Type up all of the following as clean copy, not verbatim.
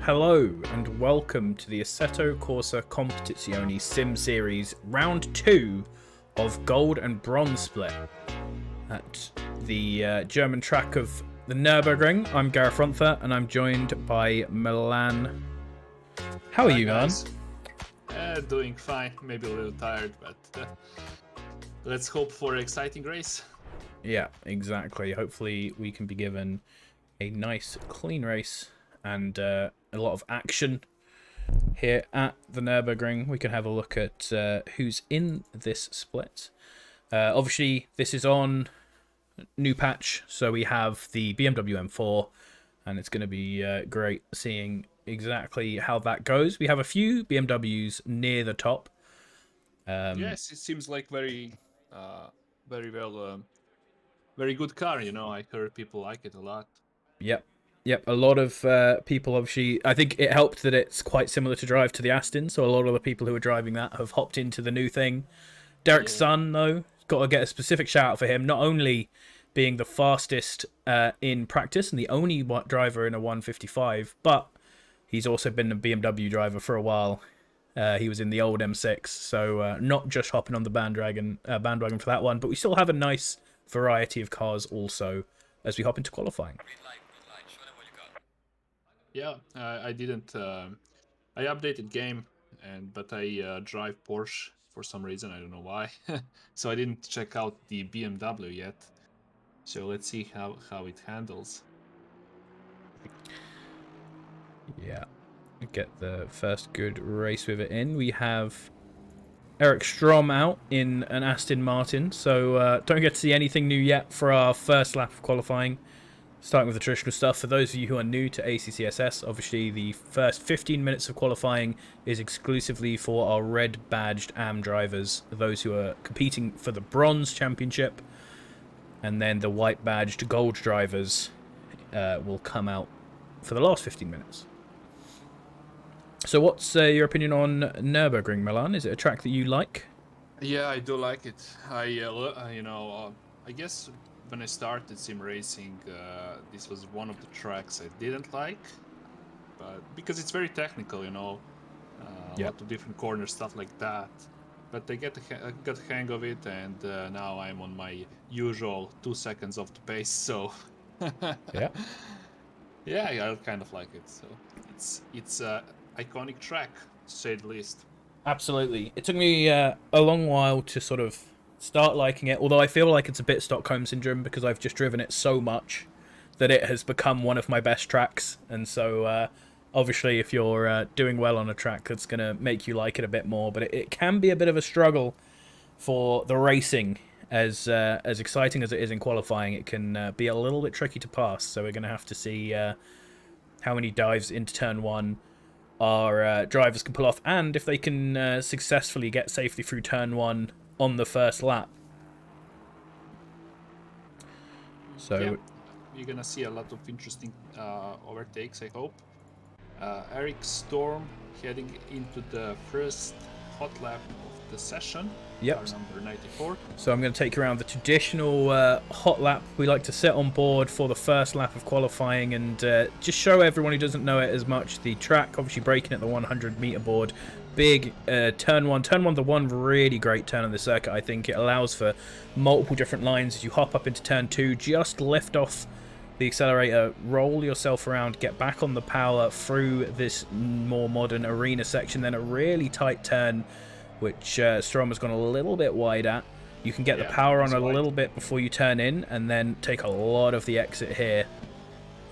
Hello and welcome to the Assetto Corsa Competizione Sim Series Round 2 of Gold and Bronze Split at the German track of the Nurburgring. I'm Gareth Runther and I'm joined by Milan. How are you, man? Doing fine, maybe a little tired, but let's hope for an exciting race. Yeah, exactly. Hopefully we can be given a nice, clean race and a lot of action here at the Nurburgring. We can have a look at who's in this split. Obviously, this is on new patch, so we have the BMW M4, and it's going to be great seeing exactly how that goes. We have a few BMWs near the top. Yes, it seems like very good car. You know, I heard people like it a lot. Yep, a lot of people, obviously, I think it helped that it's quite similar to drive to the Aston, so a lot of the people who are driving that have hopped into the new thing. Derek's son, though, got to get a specific shout out for him, not only being the fastest in practice and the only driver in a 155, but he's also been a BMW driver for a while. He was in the old M6, so not just hopping on the bandwagon for that one, but we still have a nice variety of cars also as we hop into qualifying. Yeah, I didn't. I updated game, but I drive Porsche for some reason. I don't know why. So I didn't check out the BMW yet. So let's see how it handles. Yeah, get the first good race with it in. We have Eric Strom out in an Aston Martin, so don't get to see anything new yet for our first lap of qualifying. Starting with the traditional stuff, for those of you who are new to ACCSS, obviously the first 15 minutes of qualifying is exclusively for our red badged AM drivers, those who are competing for the bronze championship, and then the white badged gold drivers will come out for the last 15 minutes. So what's your opinion on Nurburgring, Milan? Is it a track that you like? Yeah, I do like it. I guess when I started sim racing, this was one of the tracks I didn't like, but because it's very technical, a lot of different corners, stuff like that. but I got the hang of it, and now I'm on my usual 2 seconds of the pace. So Yeah. yeah, I kind of like it. So it's a iconic track, to say the least. Absolutely. It took me a long while to sort of start liking it, although I feel like it's a bit Stockholm Syndrome because I've just driven it so much that it has become one of my best tracks. And so, obviously, if you're doing well on a track, that's going to make you like it a bit more. But it can be a bit of a struggle for the racing. As exciting as it is in qualifying, it can be a little bit tricky to pass. So we're going to have to see how many dives into turn one our drivers can pull off, and if they can successfully get safely through turn one on the first lap. Yeah, So, you're gonna see a lot of interesting overtakes, I hope. Eric Storm heading into the first hot lap of the session, yep. car number 94. So I'm going to take you around the traditional hot lap we like to set on board for the first lap of qualifying and just show everyone who doesn't know it as much the track, obviously braking at the 100 meter board. Big turn one. Turn one, the one really great turn on the circuit, I think. It allows for multiple different lines. As you hop up into turn two, just lift off the accelerator, roll yourself around, get back on the power through this more modern arena section, then a really tight turn which Strom has gone a little bit wide at. You can get the power on a little bit before you turn in, and then take a lot of the exit here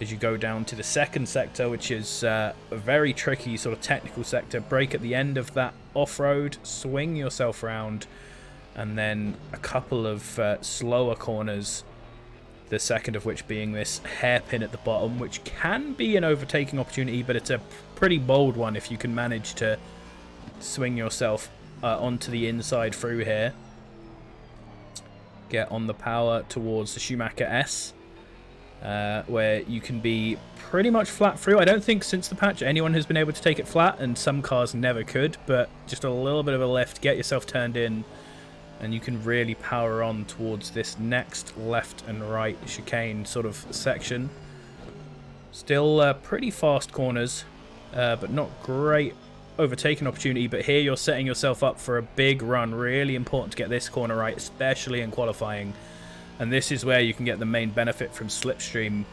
as you go down to the second sector, which is a very tricky sort of technical sector. Brake at the end of that off-road, swing yourself around, and then a couple of slower corners, the second of which being this hairpin at the bottom, which can be an overtaking opportunity, but it's a pretty bold one if you can manage to swing yourself onto the inside through here. Get on the power towards the Schumacher S, where you can be pretty much flat through. I don't think since the patch anyone has been able to take it flat, and some cars never could, but just a little bit of a lift, get yourself turned in, and you can really power on towards this next left and right chicane sort of section. Still pretty fast corners, but not great overtaking opportunity, but here you're setting yourself up for a big run. Really important to get this corner right, especially in qualifying, and this is where you can get the main benefit from slipstream,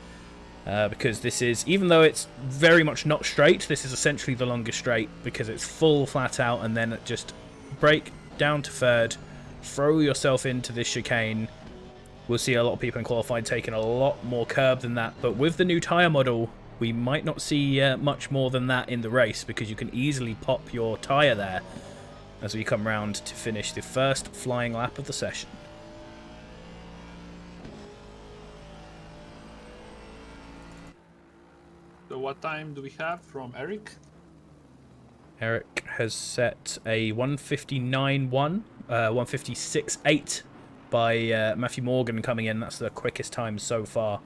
because this is, even though it's very much not straight, this is essentially the longest straight because it's full flat out, and then just brake down to third, throw yourself into this chicane. We'll see a lot of people in qualifying taking a lot more curb than that, but with the new tyre model we might not see much more than that in the race, because you can easily pop your tyre there as we come round to finish the first flying lap of the session. So what time do we have from Eric? Eric has set a 1:59.1, 1:56.8 by Matthew Morgan coming in. That's the quickest time so far.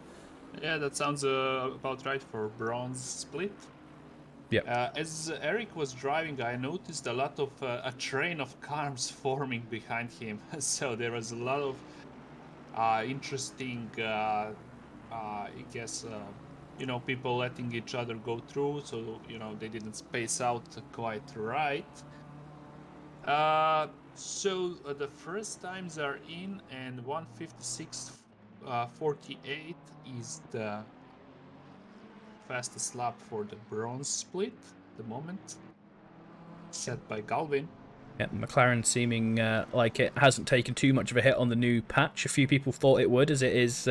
Yeah, that sounds about right for bronze split. Yep. As Eric was driving, I noticed a lot of a train of cars forming behind him. So there was a lot of interesting, I guess, people letting each other go through. So they didn't space out quite right. So the first times are in, and 1:56.48 is the fastest lap for the bronze split, the moment set by Galvin. Yeah, McLaren seeming like it hasn't taken too much of a hit on the new patch. A few people thought it would, as it is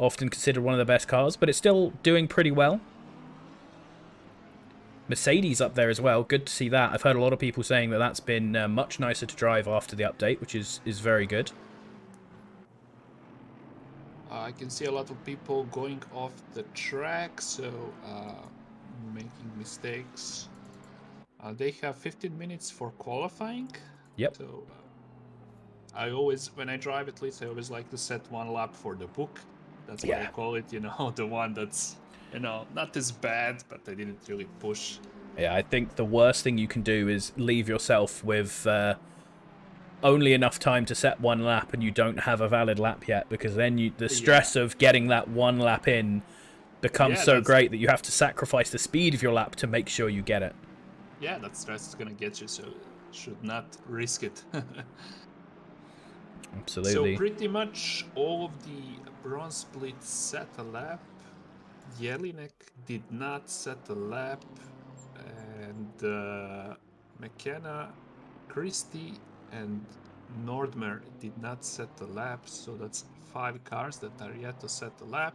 often considered one of the best cars, but it's still doing pretty well. Mercedes up there as well. Good to see that. I've heard a lot of people saying that that's been much nicer to drive after the update, which is very good. I can see a lot of people going off the track, so making mistakes. They have 15 minutes for qualifying. Yep. So I always, when I drive at least, I always like to set one lap for the book. That's what I call it, the one that's, not as bad, but I didn't really push. Yeah, I think the worst thing you can do is leave yourself with only enough time to set one lap and you don't have a valid lap yet, because then the stress of getting that one lap in becomes so great that you have to sacrifice the speed of your lap to make sure you get it. Yeah, that stress is going to get you, so should not risk it. Absolutely. So pretty much all of the bronze split set a lap. Jelinek did not set a lap, and McKenna, Christie, and Nordmer did not set a lap. So that's 5 cars that are yet to set a lap.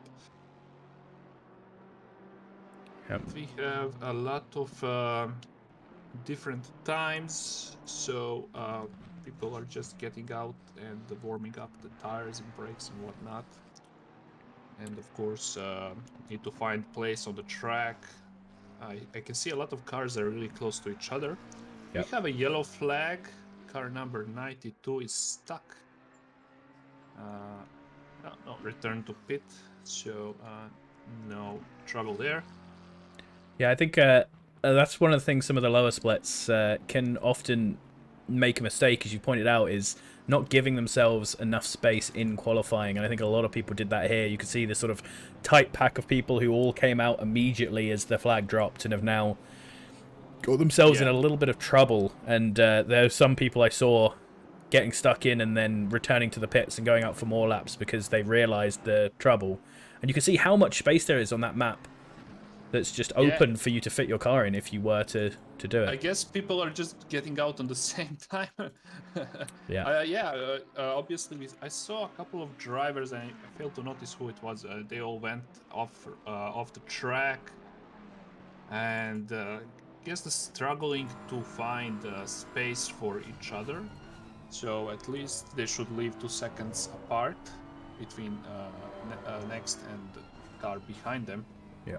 Yep. We have a lot of different times, so people are just getting out and warming up the tires and brakes and whatnot. And of course, need to find place on the track. I can see a lot of cars that are really close to each other. We Yep. have a yellow flag. Car number 92 is stuck. No, return to pit, so no trouble there. Yeah, I think that's one of the things some of the lower splits can often make a mistake, as you pointed out, is not giving themselves enough space in qualifying. And I think a lot of people did that here. You could see this sort of tight pack of people who all came out immediately as the flag dropped and have now got themselves in a little bit of trouble. And there are some people I saw getting stuck in and then returning to the pits and going out for more laps because they realised the trouble. And you can see how much space there is on that map that's just open for you to fit your car in if you were to do it. I guess people are just getting out on the same time. Yeah. Obviously, I saw a couple of drivers, and I failed to notice who it was. They all went off the track, and guess they're struggling to find space for each other. So at least they should leave 2 seconds apart between next and the car behind them. Yeah.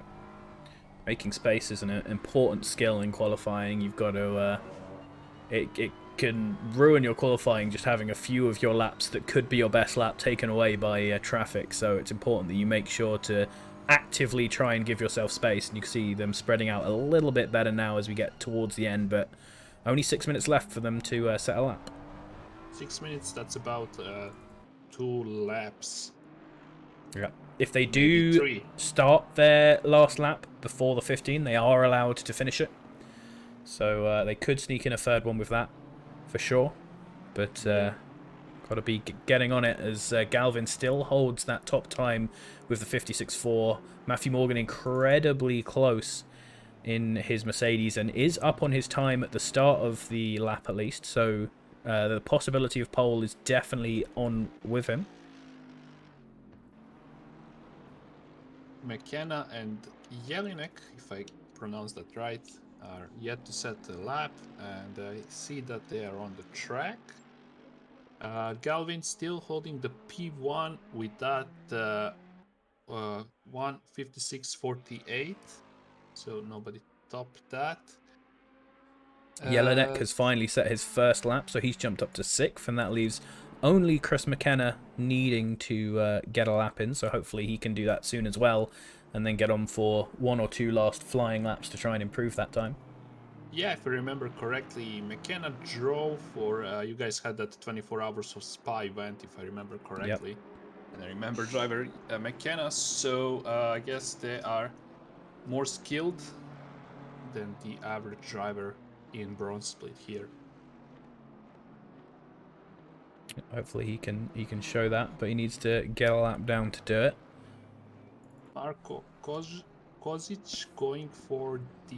Making space is an important skill in qualifying. You've got to... It can ruin your qualifying just having a few of your laps that could be your best lap taken away by traffic. So it's important that you make sure to actively try and give yourself space. And you can see them spreading out a little bit better now as we get towards the end. But only 6 minutes left for them to set a lap. 6 minutes, that's about 2 laps. Yeah. If they do start their last lap before the 15, they are allowed to finish it. So they could sneak in a third one with that, for sure. But got to be getting on it as Galvin still holds that top time with the 56.4. Matthew Morgan incredibly close in his Mercedes and is up on his time at the start of the lap at least. So the possibility of pole is definitely on with him. McKenna and Jelinek, if I pronounce that right, are yet to set the lap, and I see that they are on the track. Galvin still holding the P1 with that 1:56.48, so nobody topped that. Jelinek has finally set his first lap, so he's jumped up to 6th, and that leaves only Chris McKenna needing to get a lap in, so hopefully he can do that soon as well, and then get on for 1 or 2 last flying laps to try and improve that time. Yeah, if I remember correctly, McKenna drove for, you guys had that 24 hours of Spa event, if I remember correctly. Yep. And I remember driver McKenna, so I guess they are more skilled than the average driver in bronze split here. Hopefully he can show that, but he needs to get a lap down to do it. Marko Kozic going for the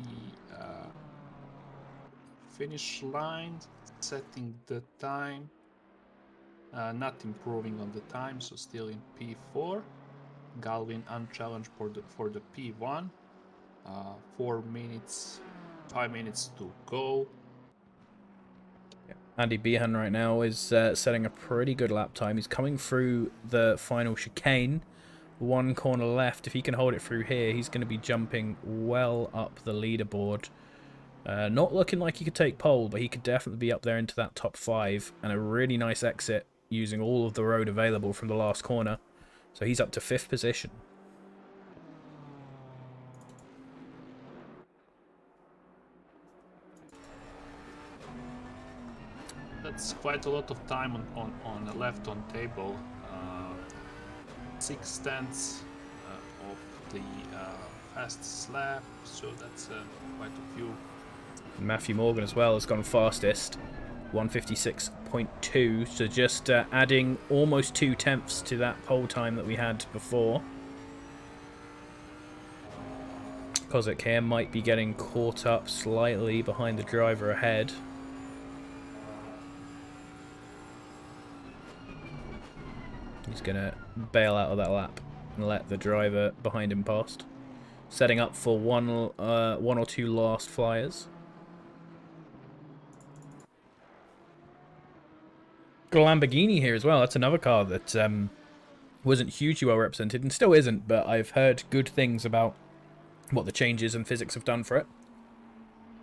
finish line, setting the time, not improving on the time, so still in P4. Galvin unchallenged for the P1. 5 minutes to go. Andy Behan right now is setting a pretty good lap time. He's coming through the final chicane. 1 corner left. If he can hold it through here, he's going to be jumping well up the leaderboard. Not looking like he could take pole, but he could definitely be up there into that top 5. And a really nice exit using all of the road available from the last corner. So he's up to 5th position. That's quite a lot of time on the left on table. 6/10 of the fastest lap, so that's quite a few Matthew Morgan as well has gone fastest, 156.2. So just adding almost 2/10 to that pole time that we had before. Kozak here might be getting caught up slightly behind the driver ahead. He's going to bail out of that lap and let the driver behind him past. Setting up for one or two last flyers. Got a Lamborghini here as well. That's another car that wasn't hugely well represented and still isn't, but I've heard good things about what the changes and physics have done for it.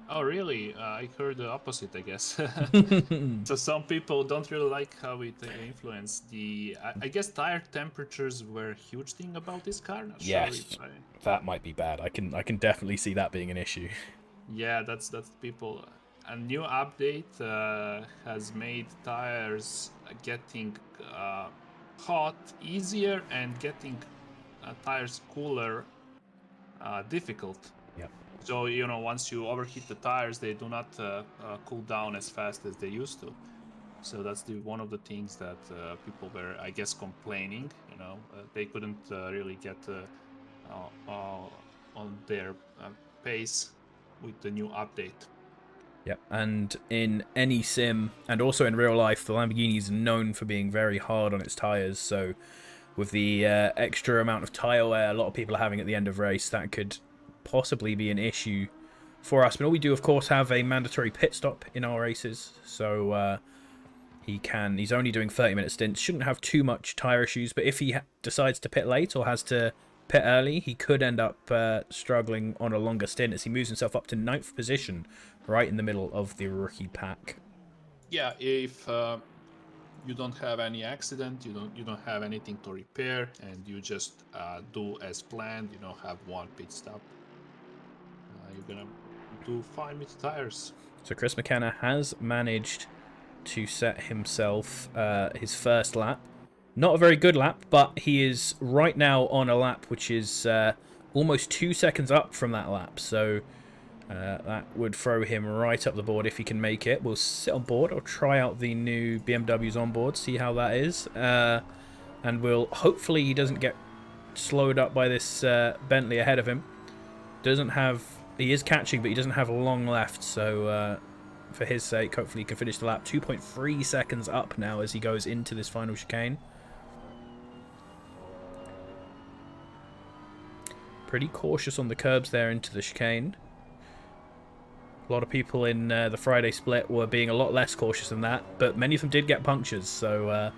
Oh, really? I heard the opposite, I guess. So some people don't really like how it influenced the. I guess tire temperatures were a huge thing about this car. Not sure if Yes, that might be bad. I can definitely see that being an issue. Yeah, that's people. A new update has made tires getting hot easier and getting tires cooler difficult. Yep. So once you overheat the tires, they do not cool down as fast as they used to. So that's one of the things that people were, I guess, complaining. They couldn't really get on their pace with the new update. Yep, and in any sim, and also in real life, the Lamborghini is known for being very hard on its tyres, so with the extra amount of tyre wear a lot of people are having at the end of race, that could possibly be an issue for us. But we do, of course, have a mandatory pit stop in our races, so he's only doing 30-minute stints, shouldn't have too much tyre issues, but if he decides to pit late or has to pit early, he could end up struggling on a longer stint as he moves himself up to 9th position, right in the middle of the rookie pack. Yeah, if you don't have any accident, you don't have anything to repair, and you just do as planned, have one pit stop, you're gonna do fine with tires. So Chris McKenna has managed to set himself his first lap. Not a very good lap, but he is right now on a lap which is almost 2 seconds up from that lap. So that would throw him right up the board if he can make it. We'll sit on board. I'll try out the new BMWs on board, see how that is. And hopefully he doesn't get slowed up by this Bentley ahead of him. He is catching, but he doesn't have long left. So for his sake, hopefully he can finish the lap. 2.3 seconds up now as he goes into this final chicane. Pretty cautious on the curbs there into the chicane. A lot of people in the Friday split were being a lot less cautious than that, but many of them did get punctures, so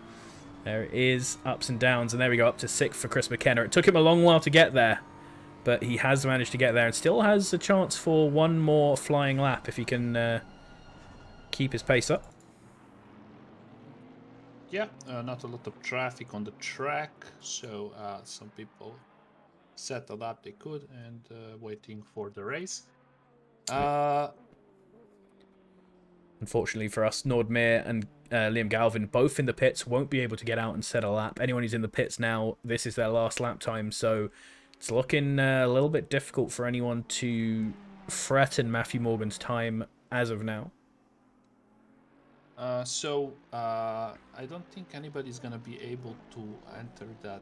there is ups and downs, and there we go, up to 6th for Chris McKenna. It took him a long while to get there, but he has managed to get there and still has a chance for one more flying lap if he can keep his pace up. Yeah, not a lot of traffic on the track, so some people settled up they could and waiting for the race. Unfortunately for us, Nordmere and Liam Galvin, both in the pits, won't be able to get out and set a lap. Anyone who's in the pits now, this is their last lap time, so it's looking a little bit difficult for anyone to threaten Matthew Morgan's time as of now. So I don't think anybody's gonna be able to enter that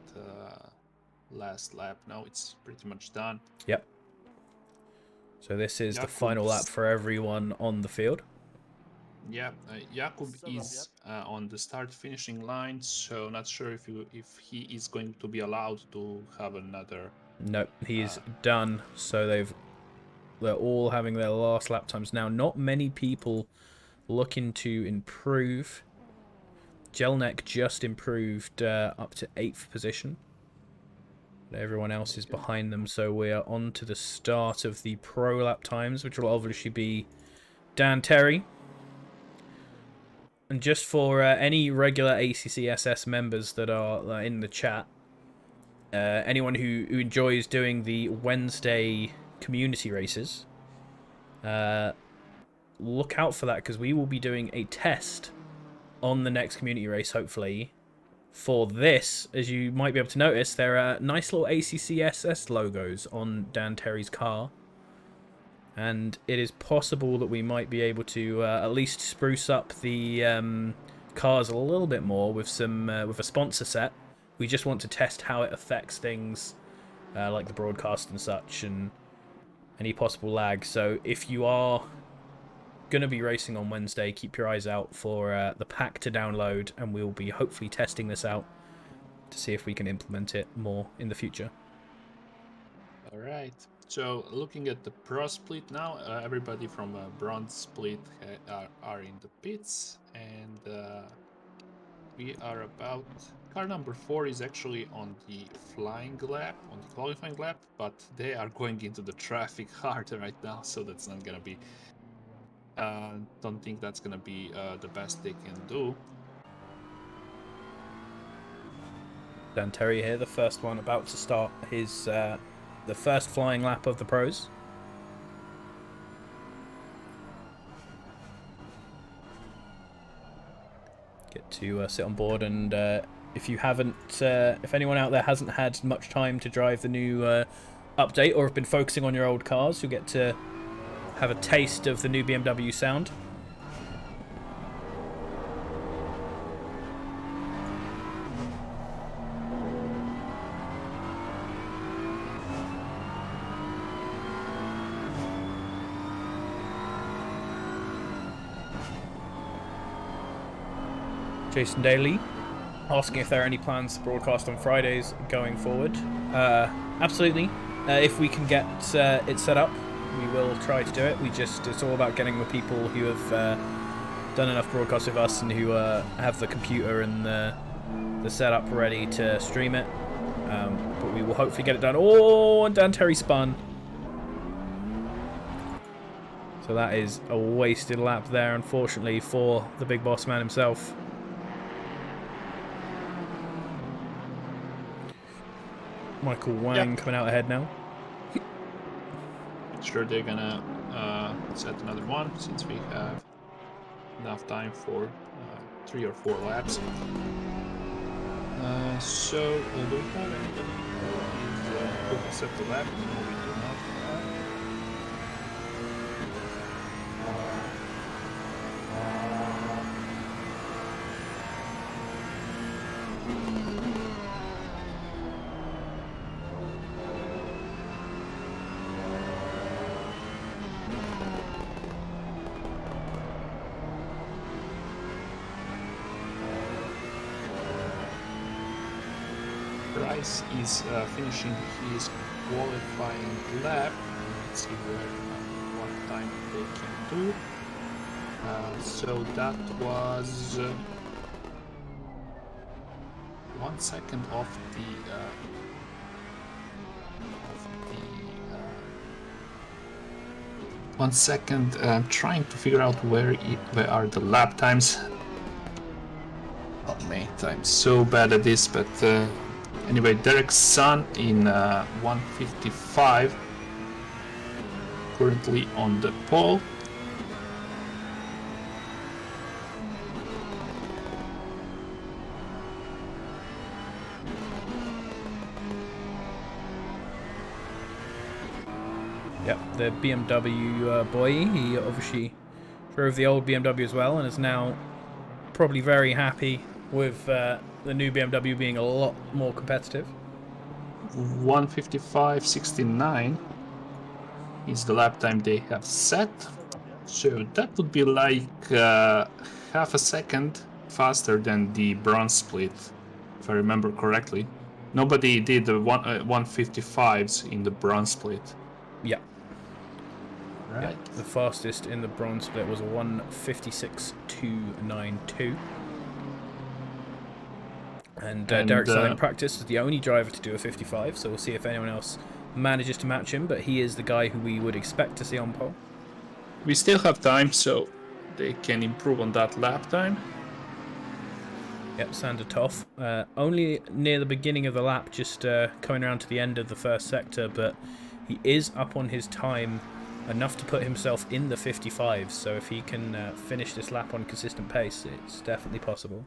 last lap. Now it's pretty much done. Yep. So this is the final lap for everyone on the field. Yeah, Jakub is on the start-finishing line, so not sure if he is going to be allowed to have another. Nope, he's done. So they're all having their last lap times now. Not many people looking to improve. Jelnek just improved up to 8th position. Everyone else is behind them, so we are on to the start of the pro lap times, which will obviously be Dan Terry. And just for any regular ACCSS members that are in the chat, anyone who enjoys doing the Wednesday community races, look out for that, because we will be doing a test on the next community race, hopefully. For this, as you might be able to notice, there are nice little ACCSS logos on Dan Terry's car. and it is possible that we might be able to at least spruce up the cars a little bit more with some with a sponsor set. We just want to test how it affects things like the broadcast and such, and any possible lag. So if you are going to be racing on Wednesday, keep your eyes out for the pack to download, and we'll be hopefully testing this out to see if we can implement it more in the future. All right. So looking at the pro split now, everybody from bronze split are in the pits, and we are about. Car number 4 is actually on the flying lap, on the qualifying lap, but they are going into the traffic hard right now, so that's not gonna be. Don't think that's gonna be the best they can do. Dan Terry here, the first one about to start his the first flying lap of the pros. Get to sit on board, and if you haven't, if anyone out there hasn't had much time to drive the new update or have been focusing on your old cars, you'll get to have a taste of the new BMW sound. Jason Daly asking if there are any plans to broadcast on Fridays going forward. Absolutely. If we can get it set up, we will try to do it. It's all about getting the people who have done enough broadcasts with us and who have the computer and the setup ready to stream it. But we will hopefully get it done. Oh, and Dan Terry spun. So that is a wasted lap there, unfortunately, for the big boss man himself. Michael Wang coming out ahead now. Sure, they're gonna set another one since we have enough time for 3 or 4 laps. So, do we have anybody who can set the lap? No, we do not have. Price is finishing his qualifying lap. Let's see what time they can do. So that was 1 second off the 1 second. I'm trying to figure out where are the lap times. Oh man, I'm so bad at this, but anyway, Derek's son in 1:55, currently on the pole. Yep, the BMW boy, he obviously drove the old BMW as well and is now probably very happy with the new BMW being a lot more competitive. 1:55.69 is the lap time they have set. So that would be like half a second faster than the bronze split, if I remember correctly. Nobody did the 1:55s in the bronze split. Yeah. Right. Yep. The fastest in the bronze split was a 1:56.292. And Derek's son in practice is the only driver to do a 55, so we'll see if anyone else manages to match him, but he is the guy who we would expect to see on pole. We still have time, so they can improve on that lap time. Yep, Sander Toff. Only near the beginning of the lap, just coming around to the end of the first sector, but he is up on his time enough to put himself in the 55s, so if he can finish this lap on consistent pace, it's definitely possible.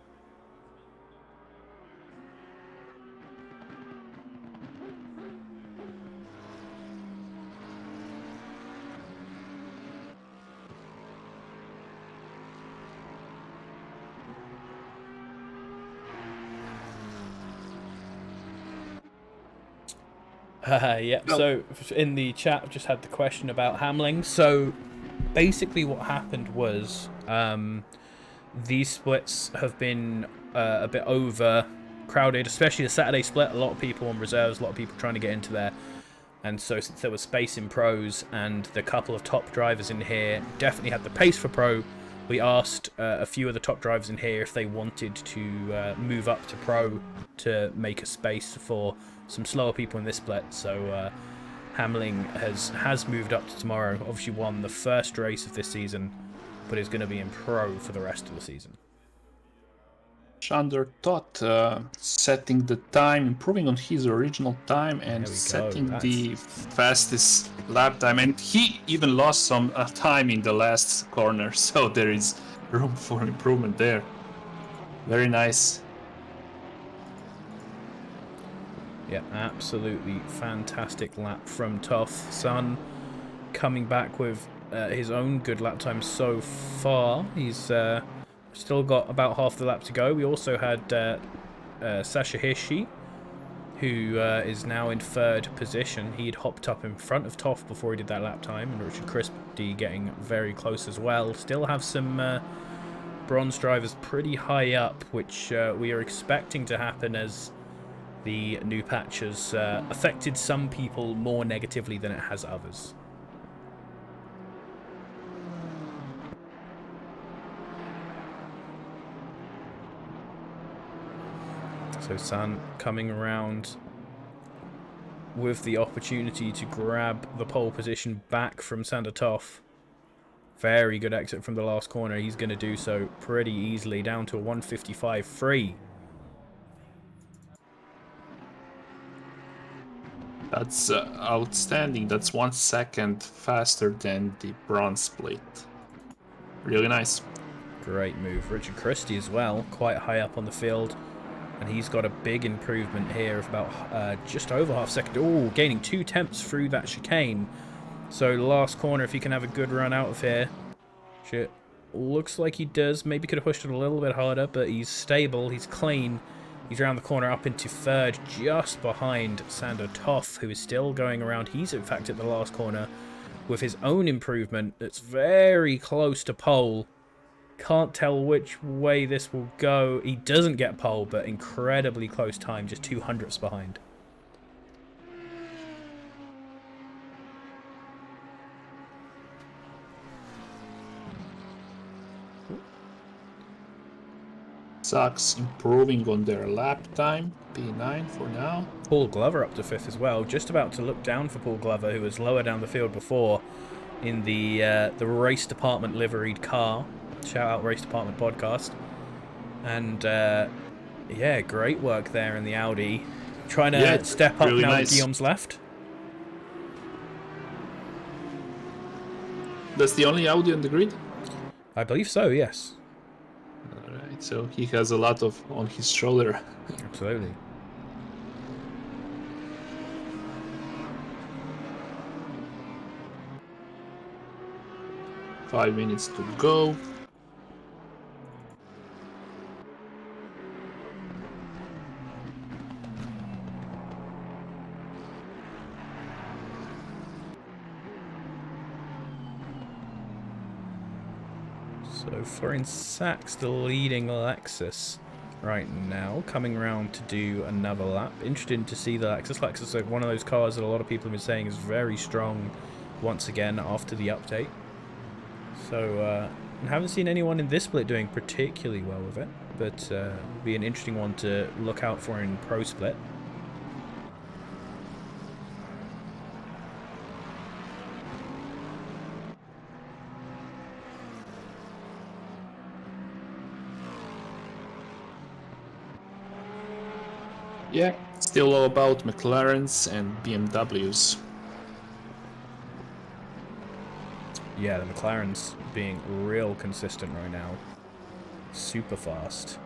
Yeah, so in the chat, I've just had the question about Hamling. So basically what happened was these splits have been a bit overcrowded, especially the Saturday split. A lot of people on reserves, a lot of people trying to get into there. And so since there was space in pros and the couple of top drivers in here definitely had the pace for pro, we asked a few of the top drivers in here if they wanted to move up to pro to make a space for some slower people in this split. So Hamling has moved up to tomorrow. Obviously won the first race of this season, but is going to be in pro for the rest of the season. Chandler Todd setting the time, improving on his original time, and setting the fastest lap time. And he even lost some time in the last corner, so there is room for improvement there. Very nice. Yeah, absolutely fantastic lap from Toth. Sun coming back with his own good lap time so far. He's still got about half the lap to go. We also had Sasha Hishi, who is now in third position. He'd hopped up in front of Toff before he did that lap time, and Richard Christie getting very close as well. Still have some bronze drivers pretty high up, which we are expecting to happen as the new patch has affected some people more negatively than it has others. So Sun coming around with the opportunity to grab the pole position back from Sander Toff. Very good exit from the last corner. He's going to do so pretty easily, down to a 155.3. That's outstanding. That's 1 second faster than the bronze split. Really nice. Great move. Richard Christie as well, quite high up on the field. And he's got a big improvement here of about just over half second. Oh, gaining 2 tenths through that chicane. So last corner, if he can have a good run out of here. Shit. Looks like he does. Maybe could have pushed it a little bit harder, but he's stable. He's clean. He's around the corner up into third, just behind Sander Toff, who is still going around. He's, in fact, at the last corner with his own improvement that's very close to pole. Can't tell which way this will go. He doesn't get pole, but incredibly close time, just 200ths behind. Sachs improving on their lap time. P9 for now. Paul Glover up to 5th as well. Just about to look down for Paul Glover, who was lower down the field before in the race department liveried car. Shout out Race Department podcast. And yeah, great work there in the Audi. Trying to step up really now nice. That Guillaume's left. That's the only Audi on the grid? I believe so, yes. Alright, so he has a lot on his shoulder. Absolutely. Five minutes to go. So Florian Sachs, the leading Lexus right now, coming around to do another lap. Interesting to see the Lexus. Lexus is like one of those cars that a lot of people have been saying is very strong once again after the update. So I haven't seen anyone in this split doing particularly well with it, but it'll be an interesting one to look out for in Pro Split. Yeah, still all about McLarens and BMWs. Yeah, the McLarens being real consistent right now. Super fast.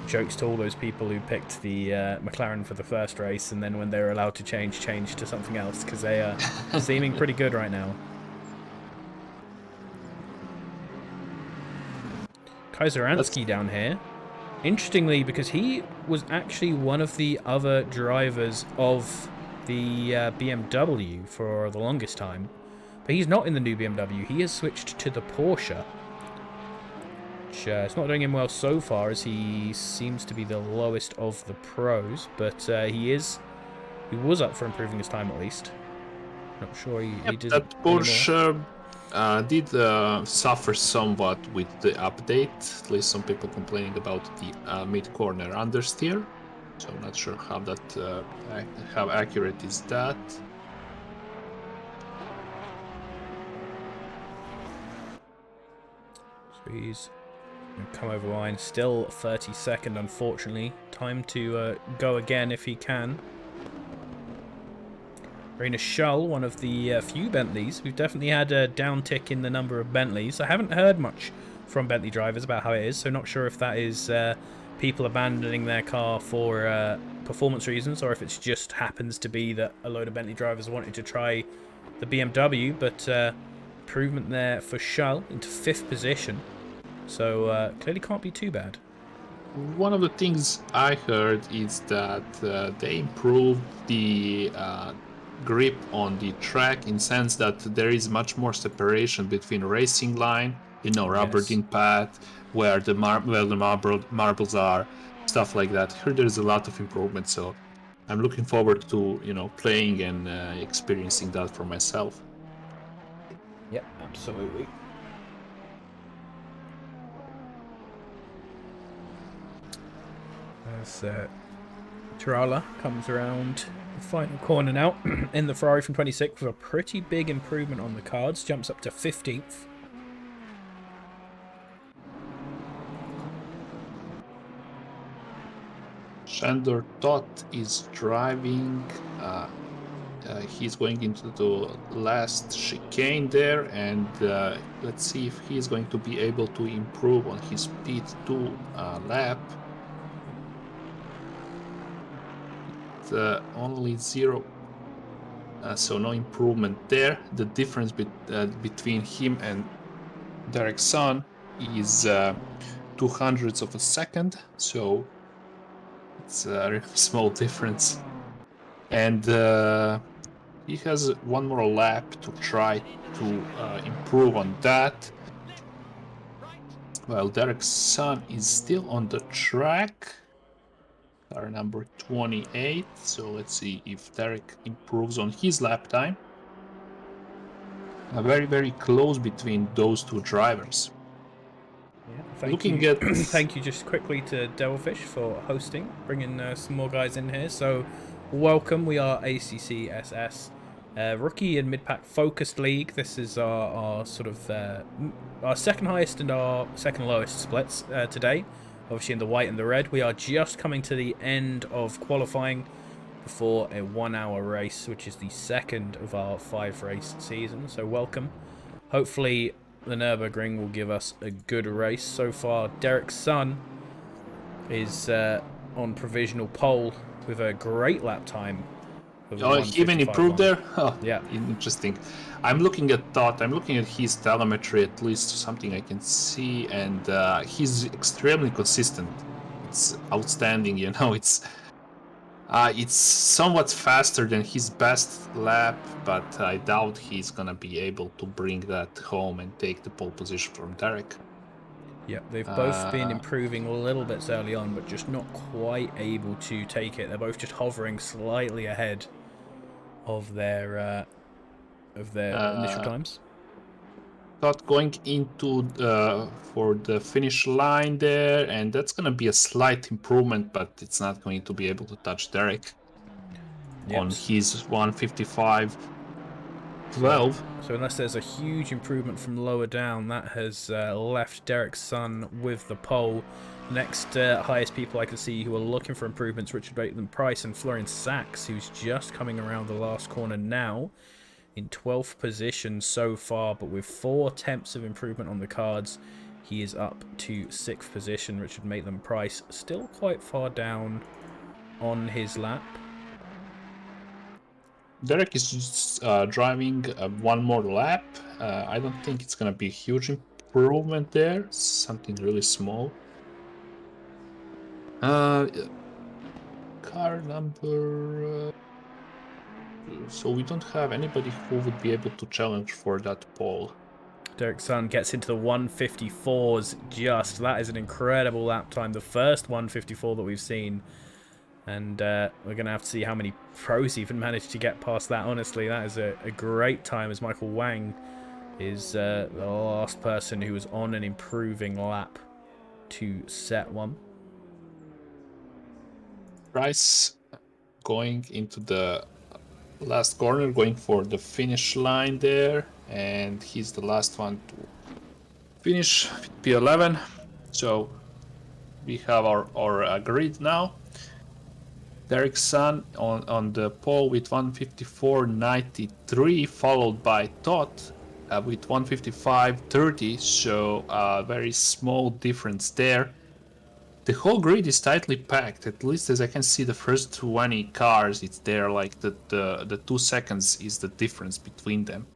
Jokes to all those people who picked the McLaren for the first race and then when they were allowed to change to something else, because they are seeming pretty good right now. Kaiser Ansky down here. Interestingly, because he was actually one of the other drivers of the BMW for the longest time. But he's not in the new BMW. He has switched to the Porsche. Which is not doing him well so far, as he seems to be the lowest of the pros. But he was up for improving his time at least. Not sure he Yep, did it that anymore. Porsche did suffer somewhat with the update. At least some people complaining about the mid-corner understeer. So not sure how that how accurate is that. So he's come over the line. Still 32nd, unfortunately. Time to go again if he can. Raina Shull, one of the few Bentleys. We've definitely had a downtick in the number of Bentleys. I haven't heard much from Bentley drivers about how it is, so not sure if that is people abandoning their car for performance reasons, or if it just happens to be that a load of Bentley drivers wanted to try the BMW, but improvement there for Shull into 5th position. So clearly can't be too bad. One of the things I heard is that they improved the grip on the track in sense that there is much more separation between racing line, rubber Yes. din path, where the marbles are, stuff like that. I heard there's a lot of improvement, so I'm looking forward to playing and experiencing that for myself. Yep, absolutely. As Tirala comes around the final corner now in the Ferrari from 26 with a pretty big improvement on the cards, jumps up to 15th. Shandor Todd is driving. He's going into the last chicane there, and let's see if he's going to be able to improve on his P2 lap. It's only 0, so no improvement there. The difference between him and Derek's son is 200ths of a second, so it's a really small difference. And he has one more lap to try to improve on that. Well, Derek's son is still on the track. Car number 28. So let's see if Derek improves on his lap time. Very, very close between those two drivers. Yeah, thank Looking you. at Thank you just quickly to Devilfish for hosting, bringing some more guys in here. So, welcome. We are ACCSS, Rookie and Mid-Pack Focused League. This is our sort of our second highest and our second lowest splits today. Obviously in the white and the red. We are just coming to the end of qualifying before a 1 hour race, which is the second of our 5 race season. So welcome. Hopefully the Nurburgring will give us a good race. So far, Derek's son is on provisional pole with a great lap time of he even improved 1:55.1. there. Oh, Yeah, interesting. I'm looking at Todd. I'm looking at his telemetry, at least something I can see, and he's extremely consistent. It's outstanding. It's somewhat faster than his best lap, but I doubt he's gonna be able to bring that home and take the pole position from Derek. yeah. They've both been improving a little bit early on, but just not quite able to take it. They're both just hovering slightly ahead of their initial Uh, times. Not going into for the finish line there, and that's gonna be a slight improvement, but it's not going to be able to touch Derek Yep. on his 155. So, 12. so unless there's a huge improvement from lower down, that has left Derek's son with the pole. Next highest people I can see who are looking for improvements: Richard Bateman Price and Florian Sachs, who's just coming around the last corner now, in 12th position so far, but with 4 attempts of improvement on the cards, he is up to 6th position. Richard Maitland Price still quite far down on his lap. Derek is just driving one more lap. I don't think it's gonna be a huge improvement there. Something really small. Uh, car number So we don't have anybody who would be able to challenge for that pole. Derek Sun gets into the 154s just. That is an incredible lap time. The first 154 that we've seen. And we're going to have to see how many pros even managed to get past that. Honestly, that is a great time, as Michael Wang is the last person who was on an improving lap to set one. Price going into the last corner, going for the finish line there, and he's the last one to finish with P11. So we have our grid now. Derek Sun on the pole with 154.93, followed by Todd with 155.30. So a very small difference there. The whole grid is tightly packed. At least as I can see, the first 20 cars, it's there. Like the 2 seconds is the difference between them.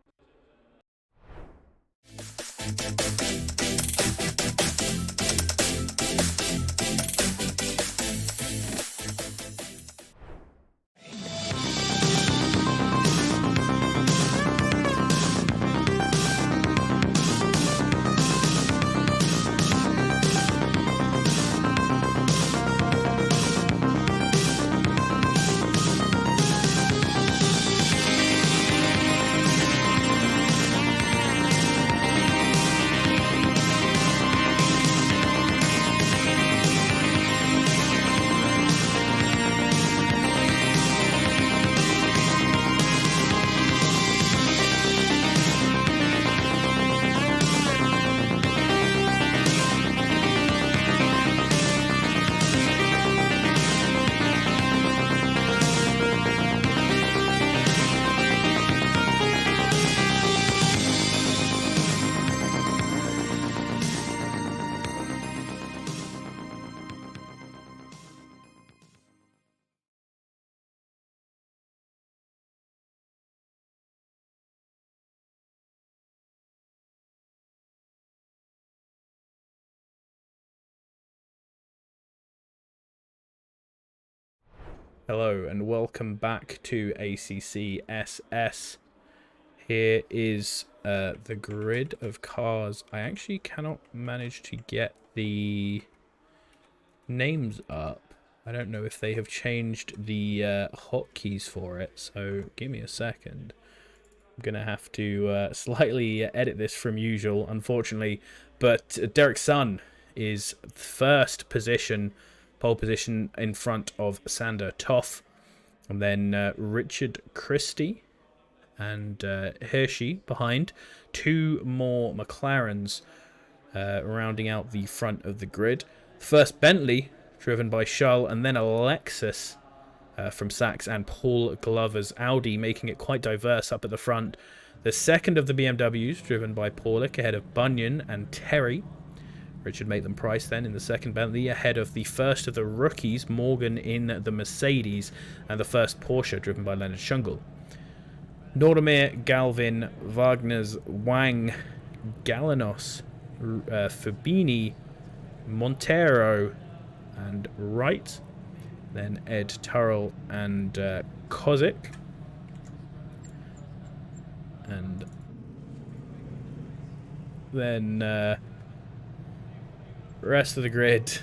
Hello and welcome back to ACCSS. Here is the grid of cars. I actually cannot manage to get the names up. I don't know if they have changed the hotkeys for it, so give me a second. I'm going to have to slightly edit this from usual, unfortunately. But Derek Sun is first position, pole position in front of Sander Toff. And then Richard Christie and Hershey behind. Two more McLarens rounding out the front of the grid. First Bentley, driven by Shull, and then Alexis from Sachs and Paul Glover's Audi, making it quite diverse up at the front. The second of the BMWs, driven by Paulik, ahead of Bunyan and Terry. Richard Maitland-Price then in the second Bentley, ahead of the first of the rookies, Morgan in the Mercedes, and the first Porsche, driven by Leonard Schungel. Nordomir, Galvin, Wagner's, Wang, Galanos, Fabini, Montero, and Wright. Then Ed Turrell and Kozik. And then rest of the grid.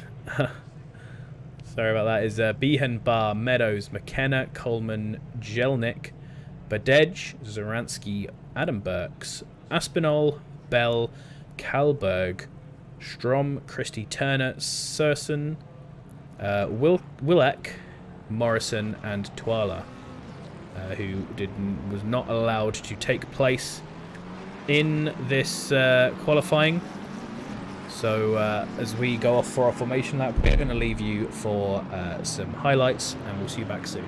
Sorry about that. Is Behan, Barr, Meadows, McKenna, Coleman, Jelnik, Badej, Zoransky, Adam Burks, Aspinall, Bell, Kalberg, Strom, Christy Turner, Surson, Willek, Morrison, and Twala, who was not allowed to take place in this qualifying. So as we go off for our formation lap, we're going to leave you for some highlights, and we'll see you back soon.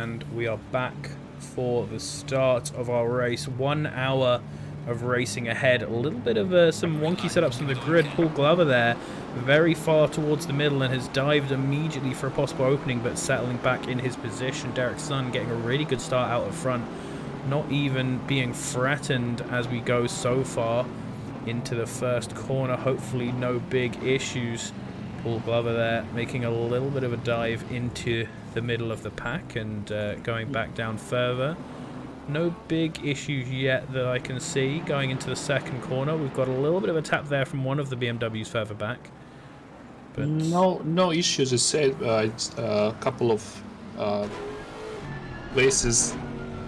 and we are back for the start of our race. 1 hour of racing ahead. A little bit of some wonky setups from the grid. Paul Glover there, very far towards the middle, and has dived immediately for a possible opening, but settling back in his position. Derek Sun getting a really good start out of front, not even being threatened as we go so far into the first corner. Hopefully no big issues. Paul Glover there making a little bit of a dive into the middle of the pack and going back down further. No big issues yet that I can see going into the second corner. We've got a little bit of a tap there from one of the BMWs further back. But no issues. I said it's a couple of places,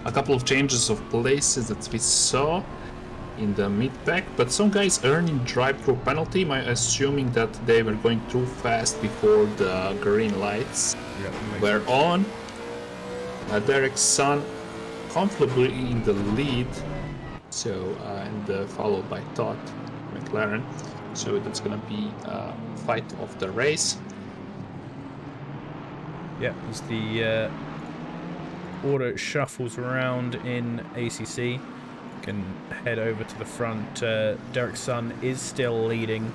a couple of changes of places that we saw in the mid-pack, but some guys earning drive-through penalty, assuming that they were going too fast before the green lights were on. Derek Sun comfortably in the lead, so and followed by Todd McLaren. So that's gonna be a fight of the race. Yeah, as the order shuffles around in ACC. Can head over to the front. Derek Sun is still leading.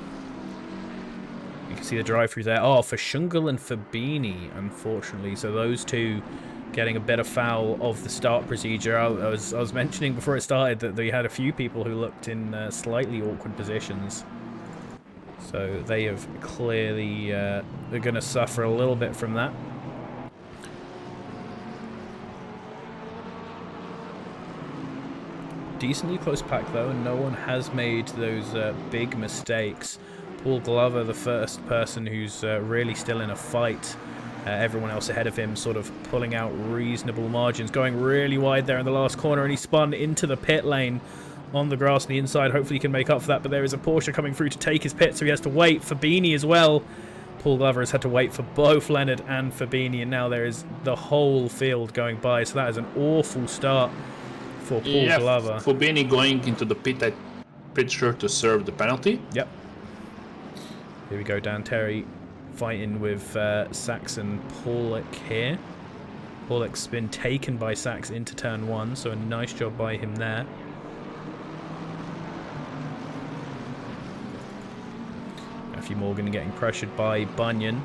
You can see the drive-through there. Oh, for Shungle and for Beanie, unfortunately. So those two getting a better foul of the start procedure. I was mentioning before it started that they had a few people who looked in slightly awkward positions. So they have clearly they're going to suffer a little bit from that. Decently close pack though, and no one has made those big mistakes. Paul Glover, the first person who's really still in a fight. Everyone else ahead of him sort of pulling out reasonable margins, going really wide there in the last corner, and he spun into the pit lane on the grass on the inside. Hopefully he can make up for that, but there is a Porsche coming through to take his pit, so he has to wait for Beanie as well. Paul Glover has had to wait for both Leonard and for Beanie, and now there is the whole field going by, so that is an awful start for Paul Glover. For Beanie going into the pit, I'm pretty sure to serve the penalty. Yep. Here we go, Dan Terry fighting with Sachs and Paulick here. Paulick's been taken by Sachs into turn one, so a nice job by him there. Matthew Morgan getting pressured by Bunyan.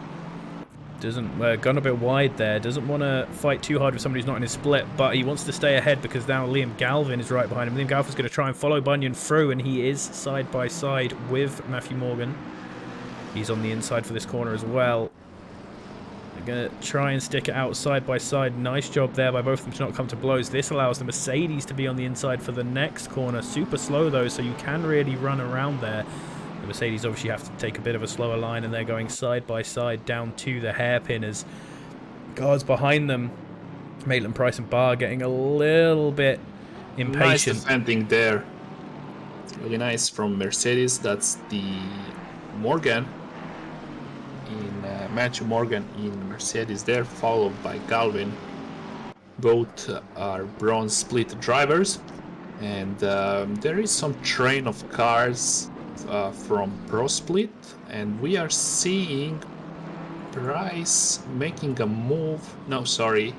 Doesn't gone a bit wide there. Doesn't want to fight too hard with somebody who's not in his split, but he wants to stay ahead because now Liam Galvin is right behind him. Liam Galvin's going to try and follow Bunyan through, and he is side by side with Matthew Morgan. He's on the inside for this corner as well. They're going to try and stick it out side by side. Nice job there by both of them to not come to blows. This allows the Mercedes to be on the inside for the next corner. Super slow though, so you can really run around there. The Mercedes obviously have to take a bit of a slower line, and they're going side by side down to the hairpin as guards behind them. Maitland, Price and Barr getting a little bit impatient. Nice defending there. Really nice from Mercedes. That's the Morgan in Matthew Morgan in Mercedes there, followed by Galvin. Both are bronze split drivers, and there is some train of cars from Pro Split, and we are seeing Price making a move. No, sorry,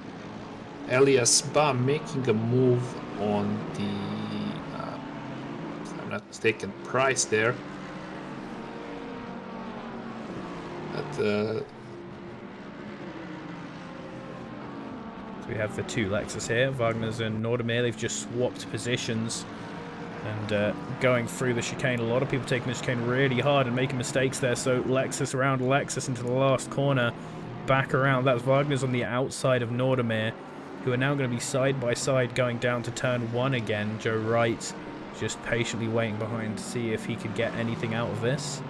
Elias Ba making a move on the, if I'm not mistaken, Price there. But so we have the two Lexus here, Wagner's and Nordemir. They've just swapped positions and going through the chicane. A lot of people taking the chicane really hard and making mistakes there. So Lexus around Lexus into the last corner, back around. That's Wagner's on the outside of Nordemir, who are now going to be side by side going down to turn one again. Joe Wright just patiently waiting behind to see if he could get anything out of this.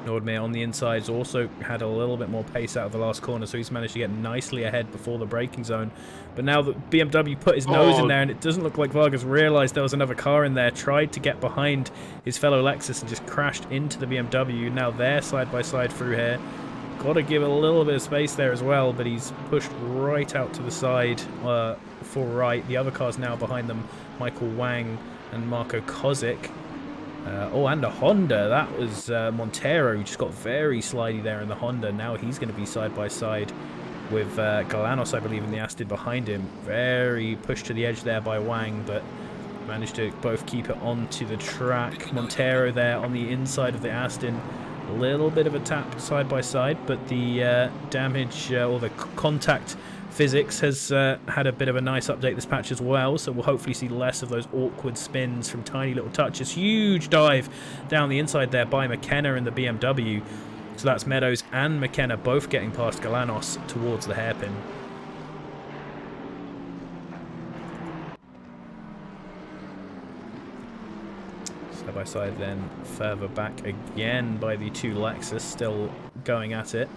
Nordemir on the insides also had a little bit more pace out of the last corner, so he's managed to get nicely ahead before the braking zone. But now that BMW put his nose in there, and it doesn't look like Vargas realised there was another car in there, tried to get behind his fellow Lexus and just crashed into the BMW. Now they're side by side through here. Got to give a little bit of space there as well, but he's pushed right out to the side for right. The other car's now behind them, Michael Wang and Marco Kozik. And a Honda. That was Montero, who just got very slidey there in the Honda. Now he's going to be side by side with Galanos, I believe, in the Aston behind him. Very pushed to the edge there by Wang, but managed to both keep it onto the track. Montero there on the inside of the Aston. A little bit of a tap side by side, but the damage or the contact physics has had a bit of a nice update this patch as well, so we'll hopefully see less of those awkward spins from tiny little touches. Huge dive down the inside there by McKenna in the BMW. So that's Meadows and McKenna both getting past Galanos towards the hairpin. Side by side then further back again by the two Lexus, still going at it.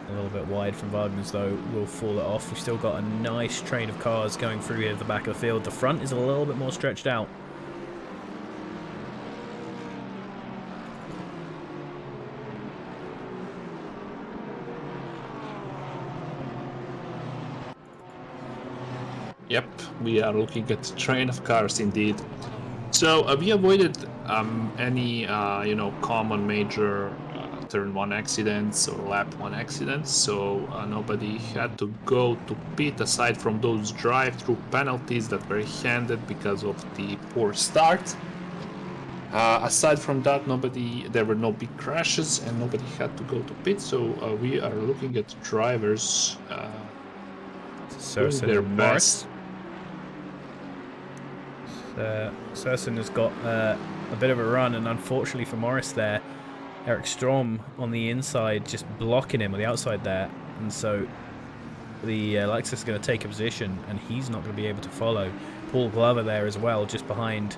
A little bit wide from Wagner's though, will fall it off. We've still got a nice train of cars going through here at the back of the field. The front is a little bit more stretched out. Yep, we are looking at a train of cars indeed. So we avoided any common major turn 1 accidents or lap 1 accidents, so nobody had to go to pit aside from those drive-through penalties that were handed because of the poor start. Aside from that, there were no big crashes and nobody had to go to pit, so we are looking at drivers doing their best. Serson has got a bit of a run, and unfortunately for Morris there, Eric Strom on the inside just blocking him on the outside there, and so the Lexus is going to take a position and he's not going to be able to follow. Paul Glover there as well, just behind,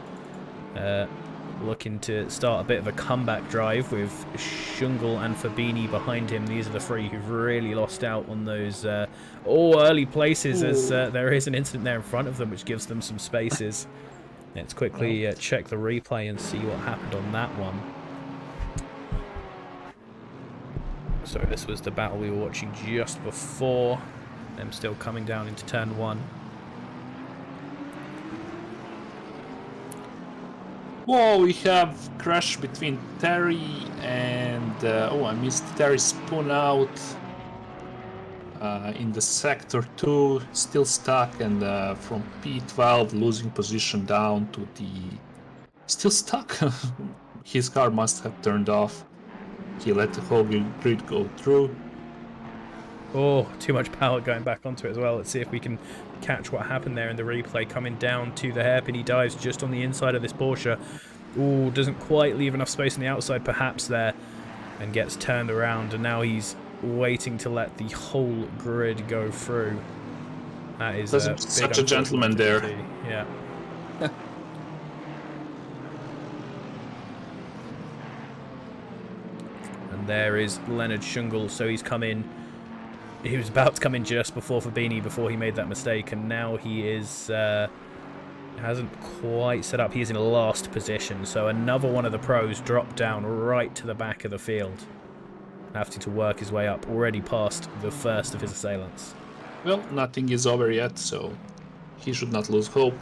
looking to start a bit of a comeback drive with Shungle and Fabini behind him. These are the three who've really lost out on those early places. Ooh. As there is an incident there in front of them which gives them some spaces. Let's quickly check the replay and see what happened on that one. So this was the battle we were watching just before. Them still coming down into turn 1. Whoa, we have crash between Terry and... I missed Terry spun out in the sector 2, still stuck, and from P12 losing position down to the... Still stuck. His car must have turned off. He let the whole grid go through. Oh, too much power going back onto it as well. Let's see if we can catch what happened there in the replay. Coming down to the hairpin, he dives just on the inside of this Porsche. Ooh, doesn't quite leave enough space on the outside perhaps there, and gets turned around, and now he's waiting to let the whole grid go through. That is such a gentleman there. Yeah. And there is Leonard Shungle, so he's come in. He was about to come in just before Fabini before he made that mistake, and now he is hasn't quite set up. He's in last position, so another one of the pros dropped down right to the back of the field, having to work his way up, already past the first of his assailants. Well, nothing is over yet, so he should not lose hope.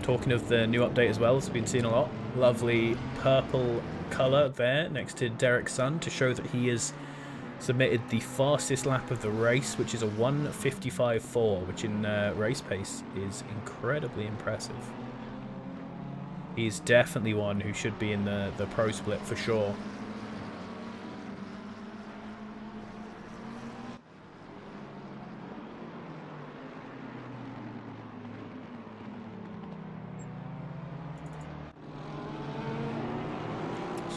Talking of the new update as well, it's been seen a lot. Lovely purple colour there next to Derek's son to show that he is submitted the fastest lap of the race, which is a 1:55.4, which in race pace is incredibly impressive. He's definitely one who should be in the pro split for sure.